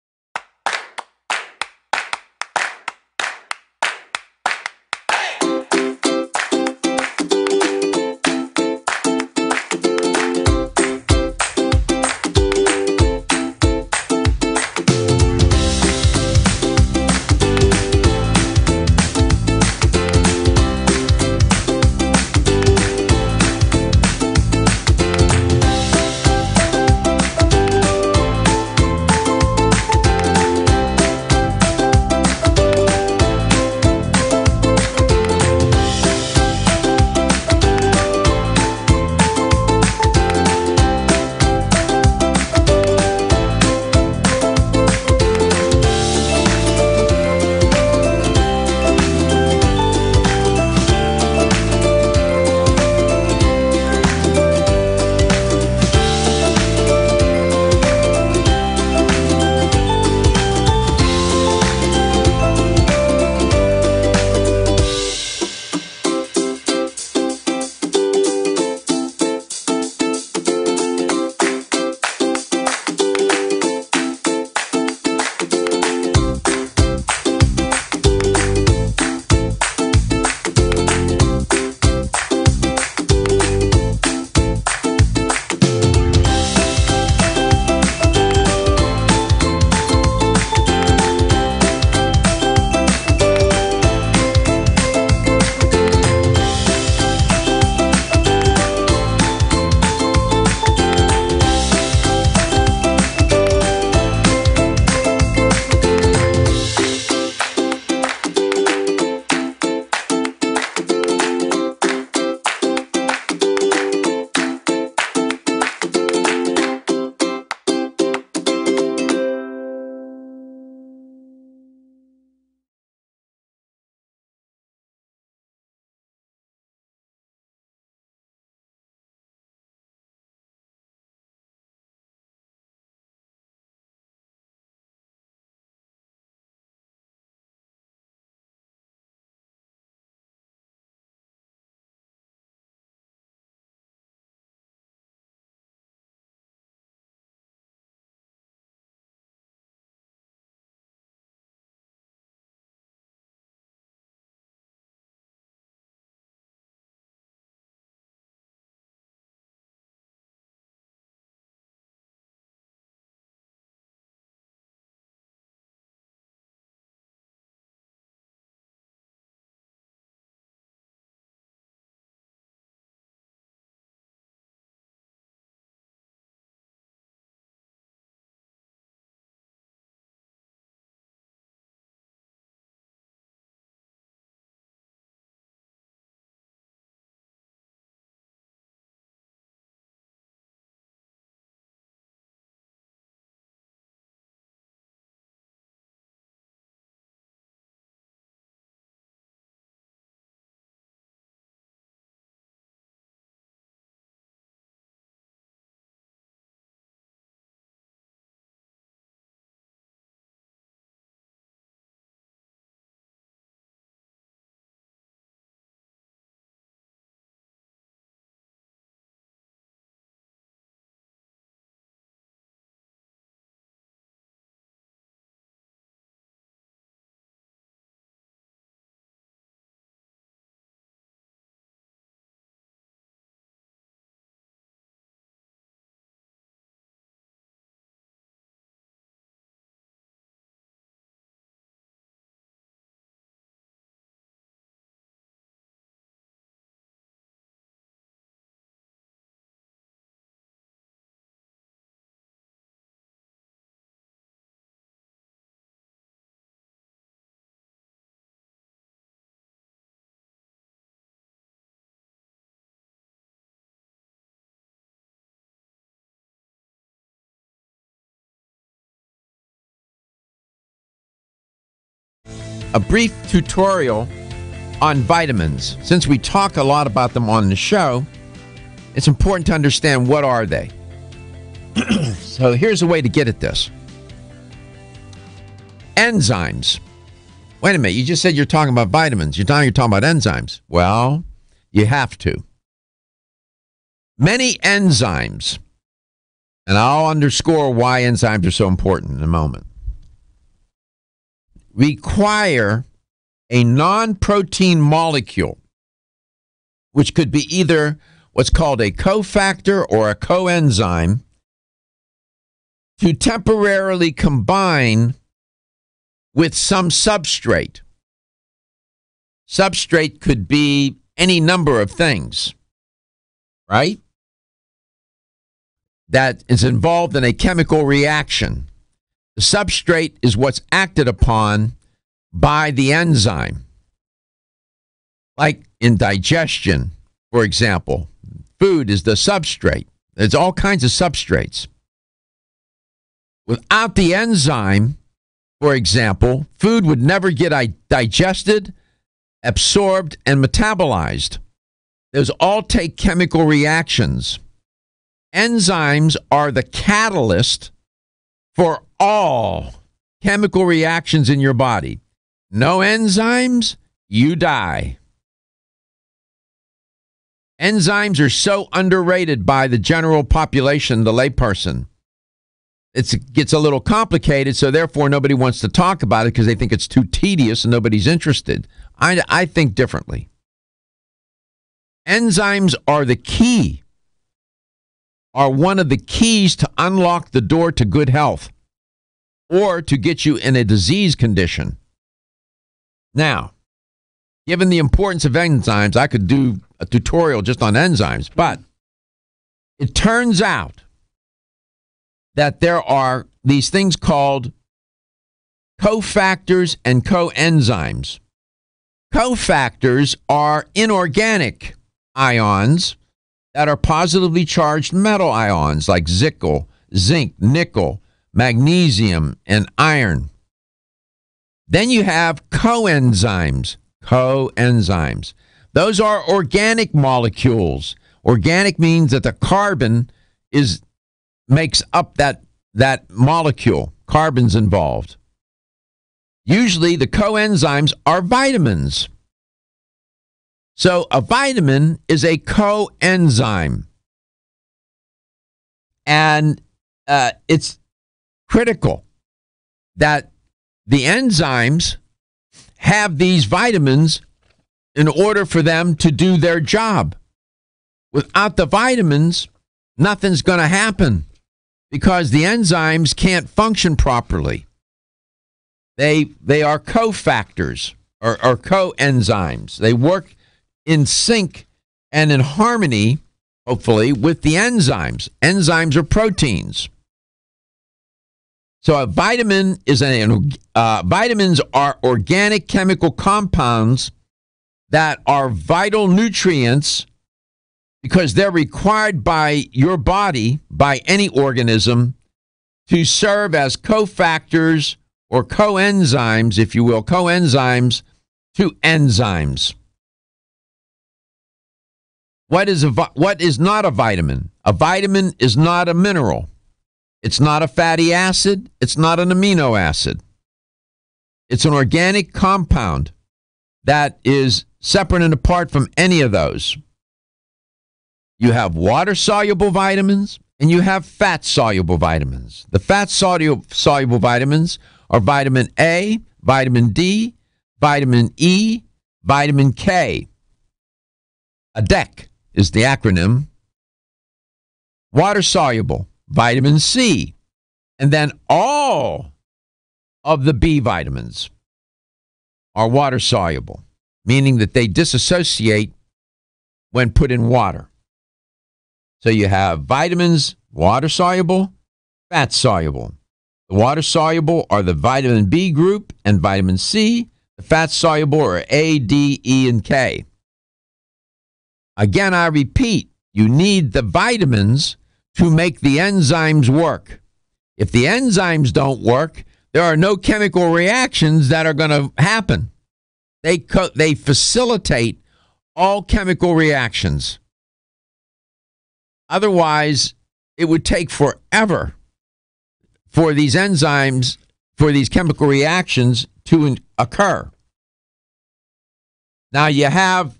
Speaker 1: a brief tutorial on vitamins. Since we talk a lot about them on the show, it's important to understand what are they. So here's a way to get at this. Enzymes. Wait a minute, you just said you're talking about vitamins. You're talking about enzymes. Well, you have to. Many enzymes, and I'll underscore why enzymes are so important in a moment, require a non-protein molecule, which could be either what's called a cofactor or a coenzyme, to temporarily combine with some substrate. Substrate could be any number of things, right? That is involved in a chemical reaction. The substrate is what's acted upon by the enzyme. Like in digestion, for example, food is the substrate. There's all kinds of substrates. Without the enzyme, for example, food would never get digested, absorbed, and metabolized. Those all take chemical reactions. Enzymes are the catalyst for all chemical reactions in your body. No enzymes, you die. Enzymes are so underrated by the general population, the layperson. It gets a little complicated, so therefore nobody wants to talk about it because they think it's too tedious and nobody's interested. I think differently. Enzymes are the key, are one of the keys to unlock the door to good health or to get you in a disease condition. Now, given the importance of enzymes, I could do a tutorial just on enzymes, but it turns out that there are these things called cofactors and coenzymes. Cofactors are inorganic ions that are positively charged metal ions like zinc, nickel, magnesium, and iron. Then you have coenzymes. Those are organic molecules. Organic means that the carbon makes up that molecule. Carbon's involved. Usually the coenzymes are vitamins. So a vitamin is a coenzyme. And it's critical that the enzymes have these vitamins in order for them to do their job. Without the vitamins, nothing's going to happen because the enzymes can't function properly. They are cofactors or coenzymes. They work in sync and in harmony, hopefully, with the enzymes. Enzymes are proteins. So a vitamin is vitamins are organic chemical compounds that are vital nutrients because they're required by your body, by any organism, to serve as cofactors or coenzymes, if you will, coenzymes to enzymes. What is not a vitamin? A vitamin is not a mineral. It's not a fatty acid. It's not an amino acid. It's an organic compound that is separate and apart from any of those. You have water-soluble vitamins and you have fat-soluble vitamins. The fat-soluble vitamins are vitamin A, vitamin D, vitamin E, vitamin K. ADEK is the acronym. Water-soluble, vitamin C. And then all of the B vitamins are water-soluble, meaning that they disassociate when put in water. So you have vitamins, water-soluble, fat-soluble. The water-soluble are the vitamin B group and vitamin C. The fat-soluble are A, D, E, and K. Again, I repeat, you need the vitamins to make the enzymes work. If the enzymes don't work, there are no chemical reactions that are going to happen. They facilitate all chemical reactions. Otherwise, it would take forever for these enzymes, for these chemical reactions to occur. Now you have,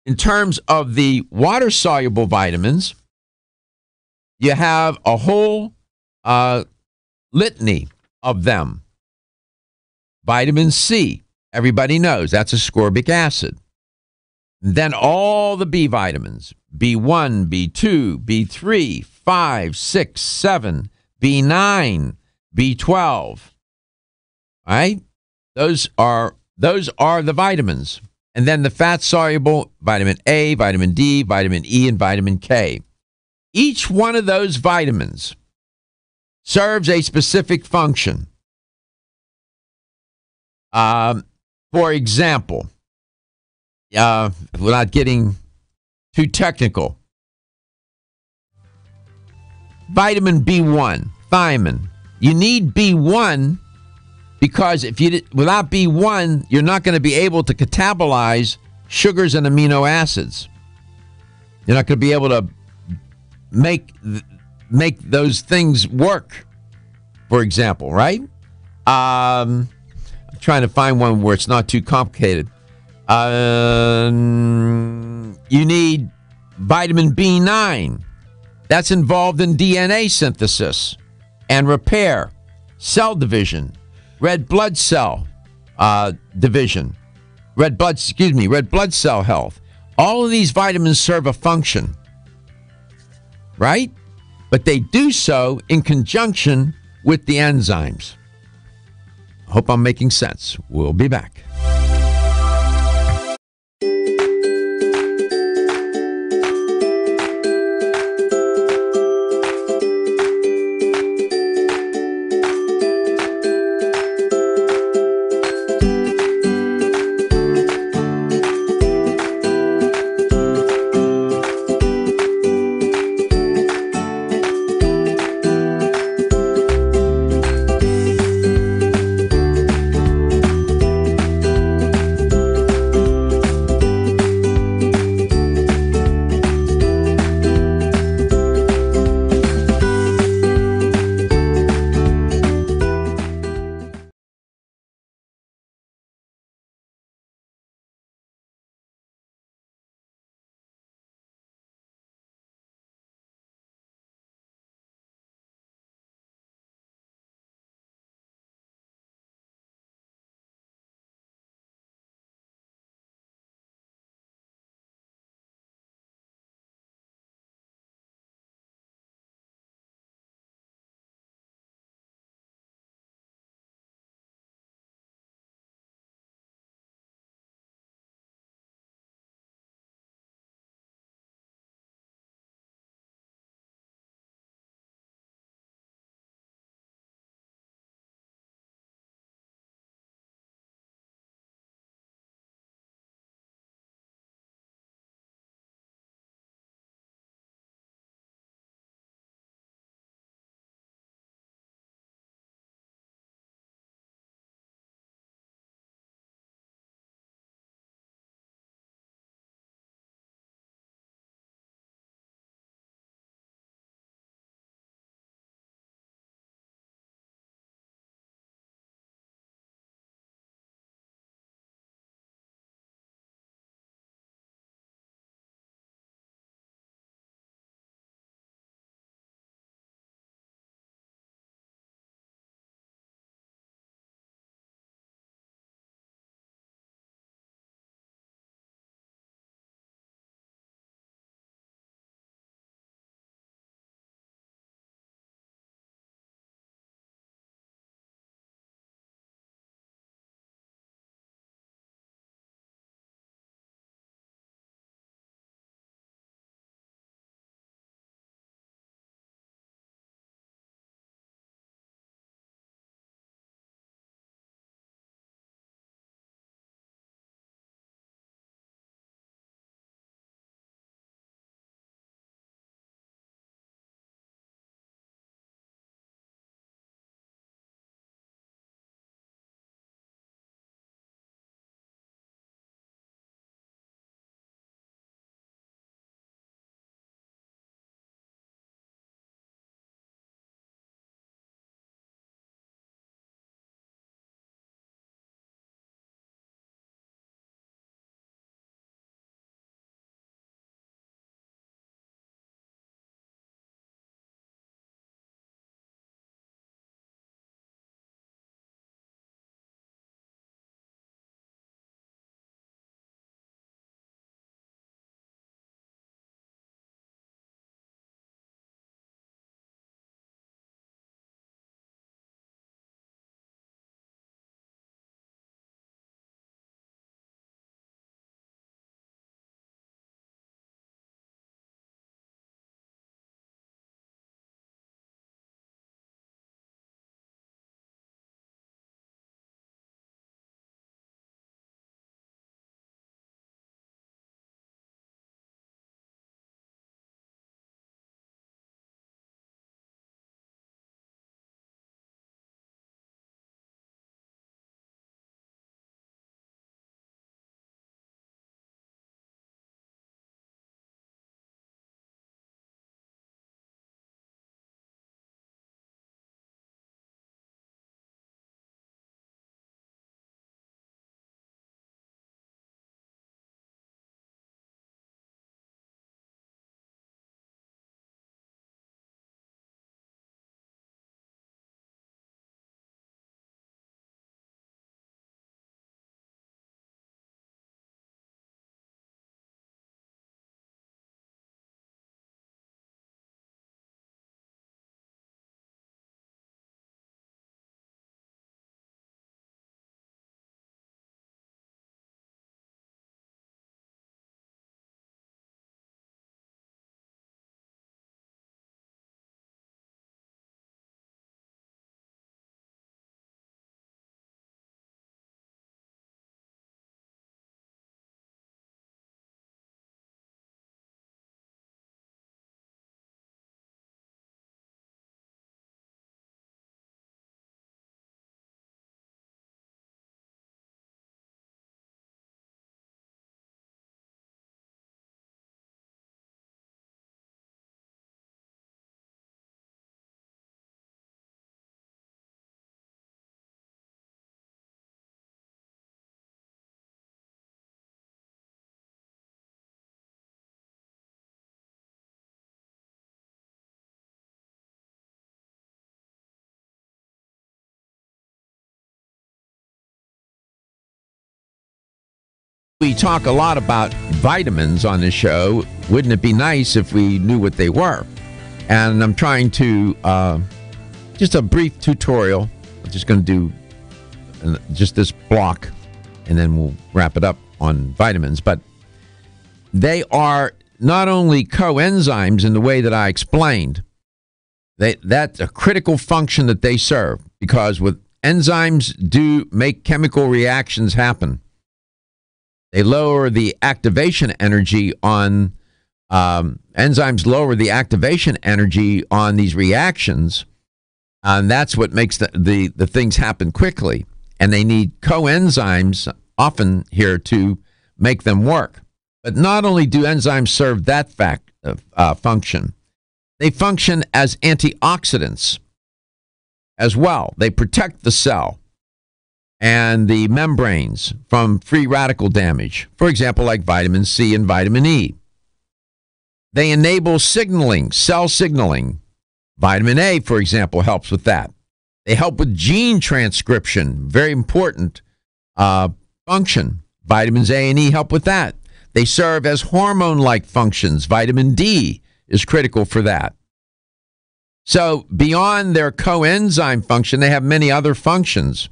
Speaker 1: in terms of the water-soluble vitamins, you have a whole litany of them. Vitamin C, everybody knows that's ascorbic acid. And then all the B vitamins, B1, B2, B3, 5, 6, 7, B9, B12. All right? Those are the vitamins. And then the fat-soluble vitamin A, vitamin D, vitamin E, and vitamin K. Each one of those vitamins serves a specific function. For example, without getting too technical, vitamin B1, thiamine. You need B1 because without B1, you're not going to be able to catabolize sugars and amino acids. You're not going to be able to make those things work, for example, right? I'm trying to find one where it's not too complicated. You need vitamin B9. That's involved in DNA synthesis and repair, cell division, red blood cell division, red blood cell health. All of these vitamins serve a function, right? But they do so in conjunction with the enzymes. I hope I'm making sense. We'll be back. talk a lot about vitamins on this show. Wouldn't it be nice if we knew what they were? And I'm trying to, just a brief tutorial. I'm just going to do just this block, and then we'll wrap it up on vitamins. But they are not only coenzymes in the way that I explained. That's a critical function that they serve, because with enzymes do make chemical reactions happen. They lower the activation energy on enzymes lower the activation energy on these reactions, and that's what makes the things happen quickly. And they need coenzymes often here to make them work. But not only do enzymes serve that function, they function as antioxidants as well. They protect the cell and the membranes from free radical damage, for example, like vitamin C and vitamin E. They enable signaling, cell signaling. Vitamin A, for example, helps with that. They help with gene transcription, very important function. Vitamins A and E help with that. They serve as hormone-like functions. Vitamin D is critical for that. So beyond their coenzyme function, they have many other functions.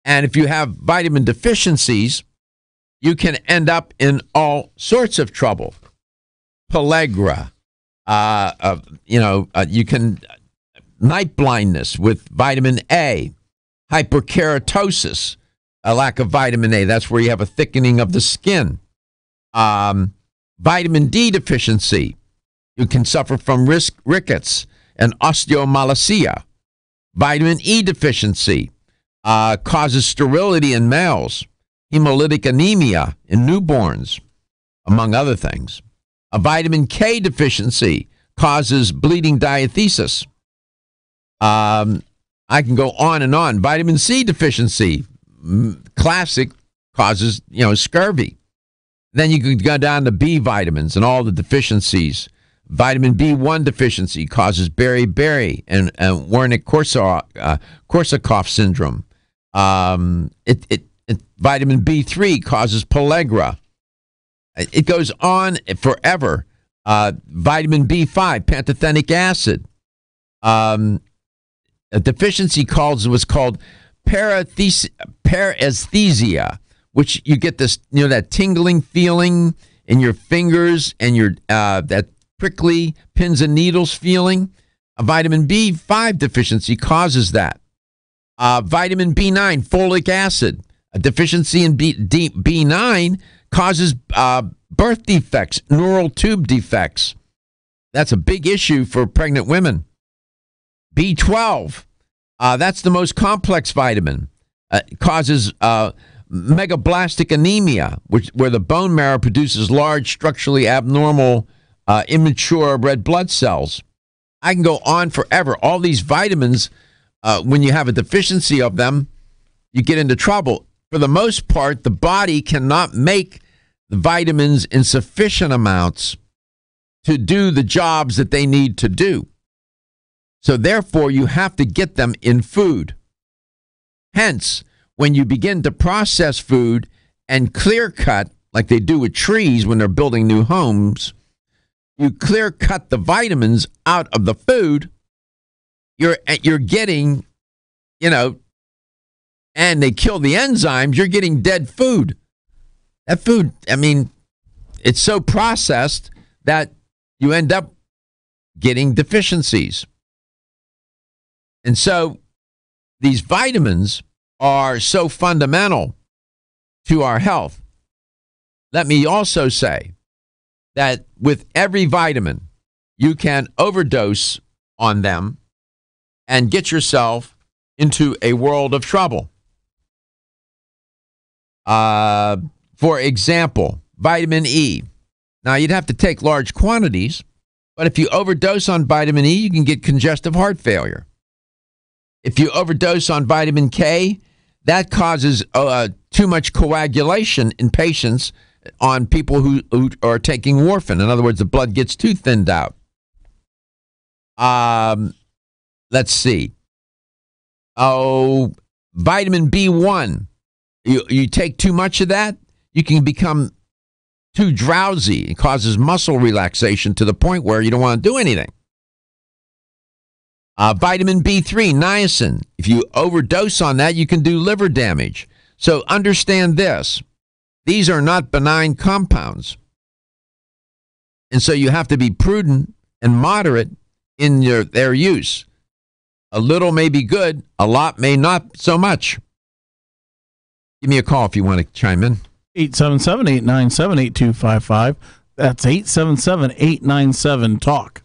Speaker 1: And if you have vitamin deficiencies, you can end up in all sorts of trouble. Pellagra, you can night blindness with vitamin A, hyperkeratosis, a lack of vitamin A. That's where you have a thickening of the skin. Vitamin D deficiency, you can suffer from rickets and osteomalacia. Vitamin E deficiency causes sterility in males, hemolytic anemia in newborns, among other things. A vitamin K deficiency causes bleeding diathesis. I can go on and on. Vitamin C deficiency, classic, causes scurvy. Then you could go down to B vitamins and all the deficiencies. Vitamin B1 deficiency causes beriberi and Wernicke-Korsakoff syndrome. Vitamin B3 causes pellagra. It goes on forever. Vitamin B5, pantothenic acid. A deficiency was called paresthesia, which you get this, that tingling feeling in your fingers and your that prickly pins and needles feeling. A vitamin B5 deficiency causes that. Vitamin B9, folic acid. A deficiency in B9 causes birth defects, neural tube defects. That's a big issue for pregnant women. B12, that's the most complex vitamin. Causes megablastic anemia, where the bone marrow produces large, structurally abnormal, immature red blood cells. I can go on forever. All these vitamins, when you have a deficiency of them, you get into trouble. For the most part, the body cannot make the vitamins in sufficient amounts to do the jobs that they need to do. So therefore, you have to get them in food. Hence, when you begin to process food and clear cut, like they do with trees when they're building new homes, you clear cut the vitamins out of the food, you're getting, and they kill the enzymes, you're getting dead food. That food, it's so processed that you end up getting deficiencies. And so these vitamins are so fundamental to our health. Let me also say that with every vitamin, you can overdose on them and get yourself into a world of trouble. For example, vitamin E. Now, you'd have to take large quantities, but if you overdose on vitamin E, you can get congestive heart failure. If you overdose on vitamin K, that causes too much coagulation in patients, on people who are taking warfarin. In other words, the blood gets too thinned out. Let's see. Vitamin B1. You take too much of that, you can become too drowsy. It causes muscle relaxation to the point where you don't want to do anything. Vitamin B3, niacin. If you overdose on that, you can do liver damage. So understand this. These are not benign compounds. And so you have to be prudent and moderate in their use. A little may be good, a lot may not so much. Give me a call if you want to chime in.
Speaker 2: 877-897-8255. That's 877-897-TALK.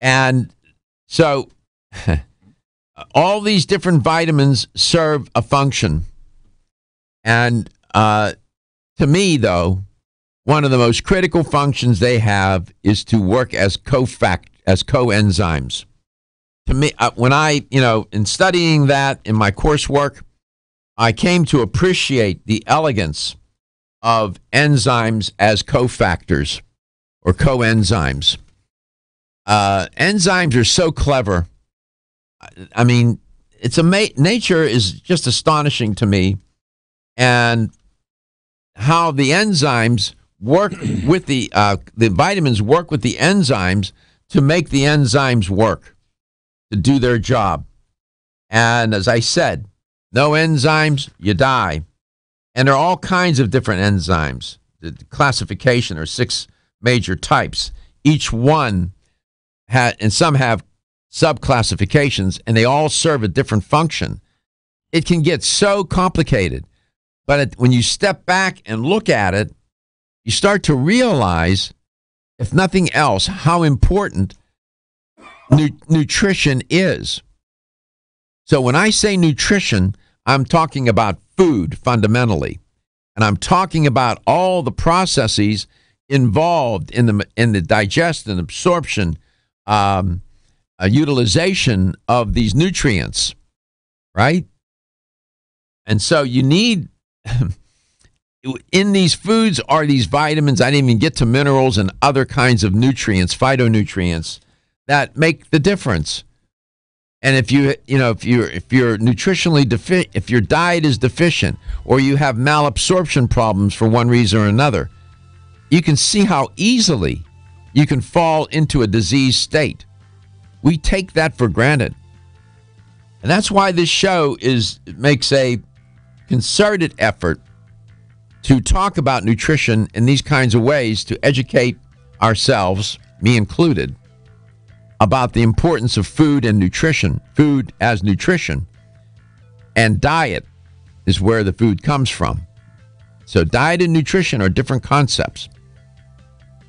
Speaker 1: And so all these different vitamins serve a function. And to me, though, one of the most critical functions they have is to work as coenzymes. To me, when in studying that in my coursework, I came to appreciate the elegance of enzymes as cofactors or coenzymes. Enzymes are so clever. I mean, nature is just astonishing to me, and how the enzymes work with the vitamins work with the enzymes to make the enzymes work, to do their job. And as I said, no enzymes, you die. And there are all kinds of different enzymes. The classification are 6 major types. Each one and some have subclassifications, and they all serve a different function. It can get so complicated, but when you step back and look at it, you start to realize, if nothing else, how important nutrition is. So when I say nutrition, I'm talking about food fundamentally, and I'm talking about all the processes involved in the digestion, absorption, utilization of these nutrients, right? And so you need, in these foods are these vitamins. I didn't even get to minerals and other kinds of nutrients, phytonutrients, that make the difference. And if you're nutritionally deficient, if your diet is deficient, or you have malabsorption problems for one reason or another, you can see how easily you can fall into a disease state. We take that for granted. And that's why this show makes a concerted effort to talk about nutrition in these kinds of ways, to educate ourselves, me included, about the importance of food and nutrition, food as nutrition. And diet is where the food comes from. So diet and nutrition are different concepts.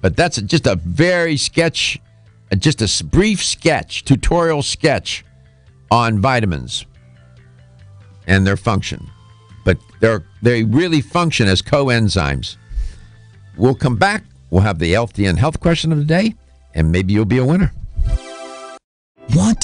Speaker 1: But that's just a very just a brief sketch, tutorial sketch on vitamins and their function. But they really function as coenzymes. We'll come back. We'll have the health question of the day, and maybe you'll be a winner.
Speaker 6: What?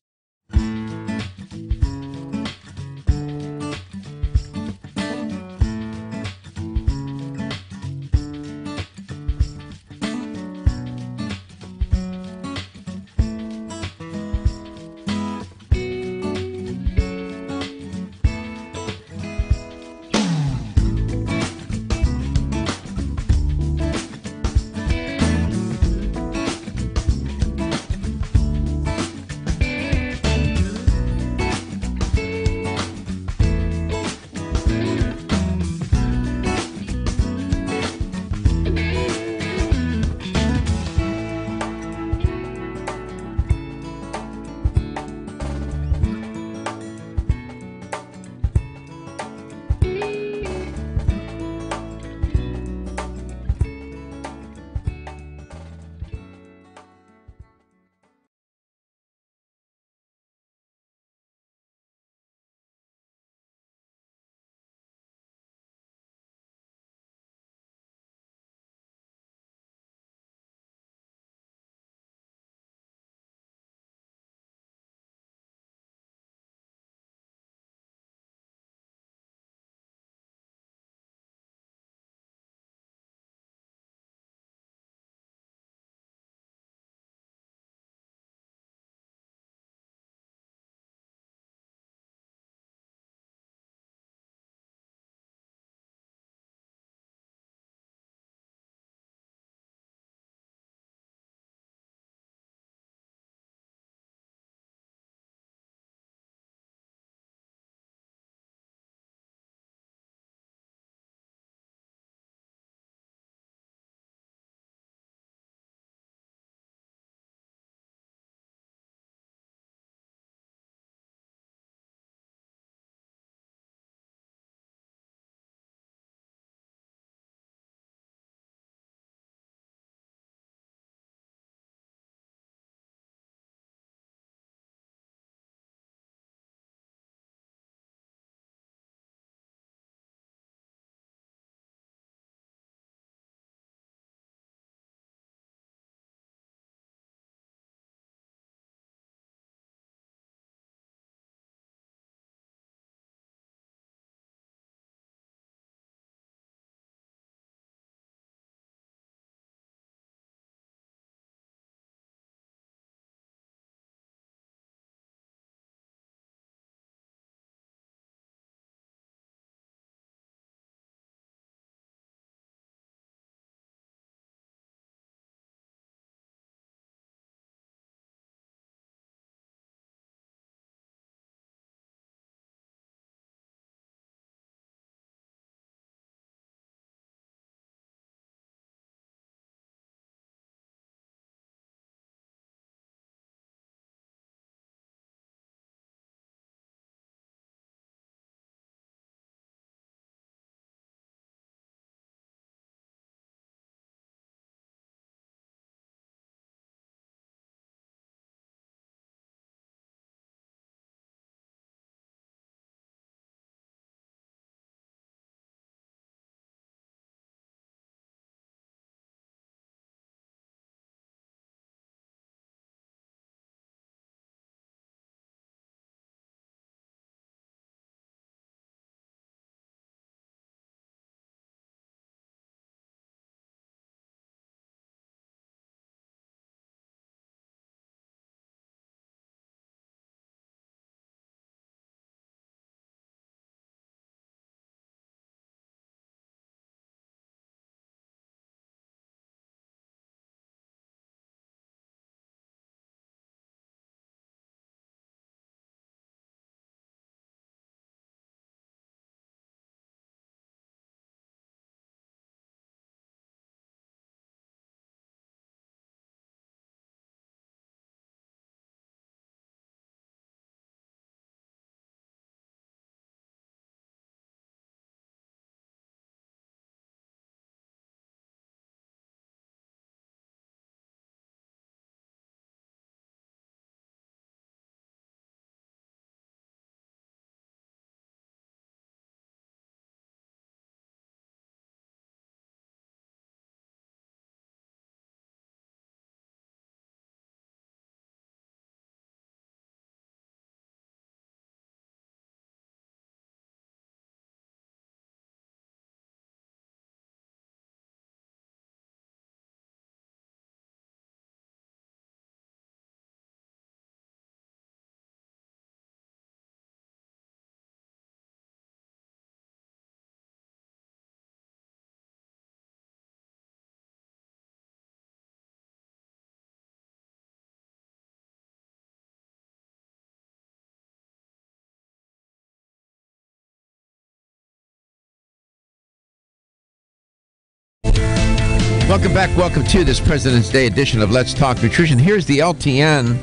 Speaker 1: Welcome back. Welcome to this President's Day edition of Let's Talk Nutrition. Here's the LTN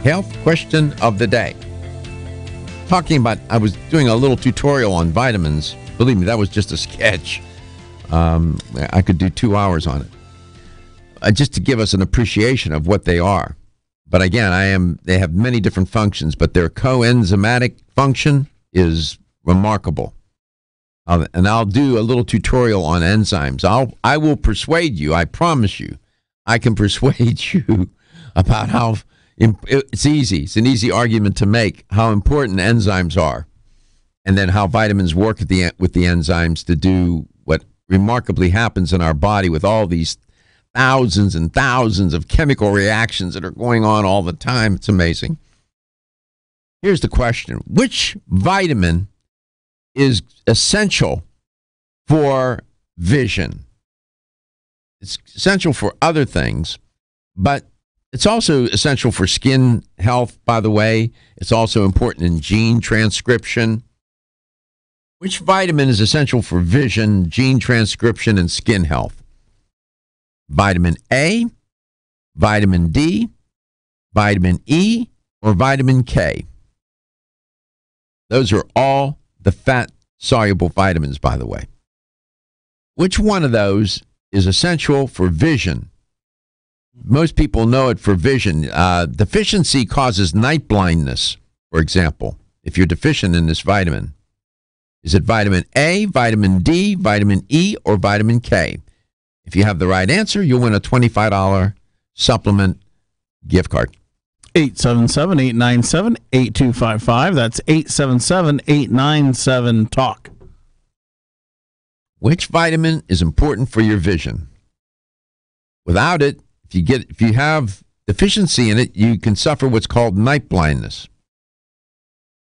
Speaker 1: health question of the day. I was doing a little tutorial on vitamins. Believe me, that was just a sketch. I could do 2 hours on it. Just to give us an appreciation of what they are. But again, they have many different functions, but their coenzymatic function is remarkable. And I'll do a little tutorial on enzymes. I will persuade you, I promise you, I can persuade you about how it's easy. It's an easy argument to make, how important enzymes are, and then how vitamins work with the enzymes to do what remarkably happens in our body with all these thousands and thousands of chemical reactions that are going on all the time. It's amazing. Here's the question. Which vitamin is essential for vision? It's essential for other things, but it's also essential for skin health, by the way. It's also important in gene transcription. Which vitamin is essential for vision, gene transcription, and skin health? Vitamin A, vitamin D, vitamin E, or vitamin K? Those are all the fat-soluble vitamins, by the way. Which one of those is essential for vision? Most people know it for vision. Deficiency causes night blindness, for example, if you're deficient in this vitamin. Is it vitamin A, vitamin D, vitamin E, or vitamin K? If you have the right answer, you'll win a $25 supplement gift card.
Speaker 2: 877-897-8255. That's 877-897-TALK.
Speaker 1: Which vitamin is important for your vision? Without it, if you have deficiency in it, you can suffer what's called night blindness.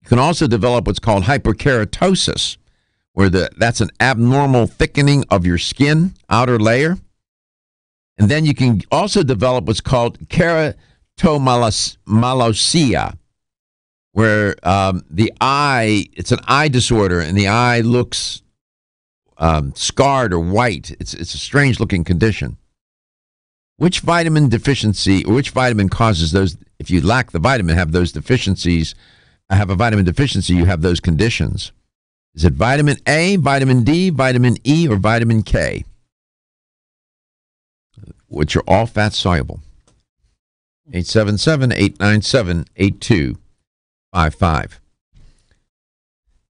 Speaker 1: You can also develop what's called hyperkeratosis, where that's an abnormal thickening of your skin outer layer. And then you can also develop what's called keratomalacia, where it's an eye disorder and the eye looks scarred or white. It's a strange looking condition. Which vitamin deficiency, or which vitamin causes those? If you lack the vitamin, have those deficiencies, have a vitamin deficiency, you have those conditions. Is it vitamin A, vitamin D, vitamin E, or vitamin K? Which are all fat soluble. 877-897-8255.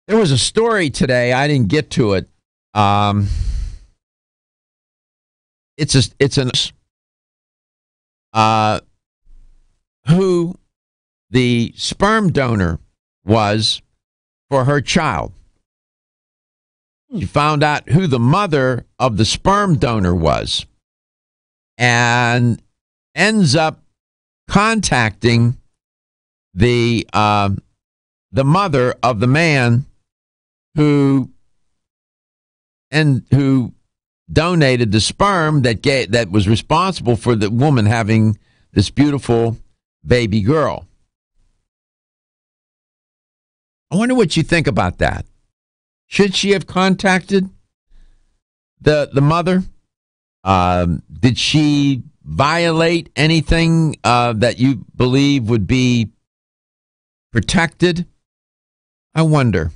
Speaker 1: There was a story today. I didn't get to it. Who the sperm donor was for her child. She found out who the mother of the sperm donor was and ends up contacting the mother of the man who donated the sperm that was responsible for the woman having this beautiful baby girl. I wonder what you think about that. Should she have contacted the mother? Did she violate anything that you believe would be protected? I wonder.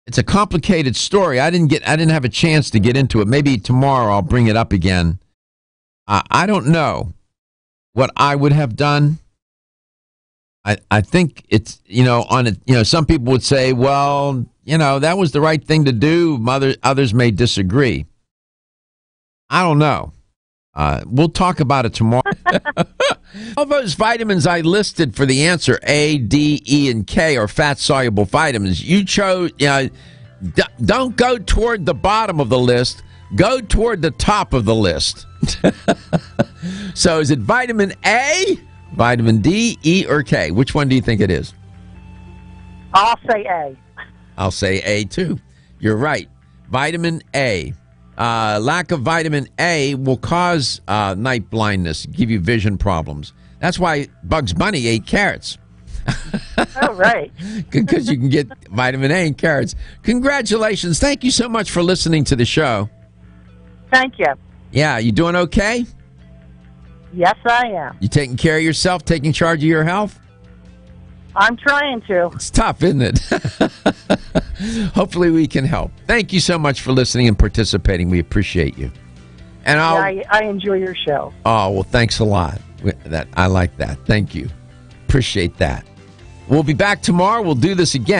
Speaker 1: It's a complicated story. I didn't have a chance to get into it. Maybe tomorrow I'll bring it up again. I don't know what I would have done. I think it's, some people would say, well, that was the right thing to do. Others may disagree. I don't know. We'll talk about it tomorrow. All those vitamins I listed for the answer, A, D, E, and K, are fat-soluble vitamins. You chose, don't go toward the bottom of the list. Go toward the top of the list. So is it vitamin A, vitamin D, E, or K? Which one do you think it is?
Speaker 7: I'll say A.
Speaker 1: I'll say A, too. You're right. Vitamin A. Lack of vitamin A will cause night blindness, give you vision problems. That's why Bugs Bunny ate carrots.
Speaker 7: Oh, right.
Speaker 1: Because you can get vitamin A in carrots. Congratulations. Thank you so much for listening to the show.
Speaker 7: Thank you.
Speaker 1: Yeah, you doing okay?
Speaker 7: Yes, I am.
Speaker 1: You taking care of yourself, taking charge of your health?
Speaker 7: I'm trying to.
Speaker 1: It's tough, isn't it? Hopefully we can help. Thank you so much for listening and participating. We appreciate you. And
Speaker 7: I enjoy your show.
Speaker 1: Oh, well, thanks a lot. I like that. Thank you. Appreciate that. We'll be back tomorrow. We'll do this again.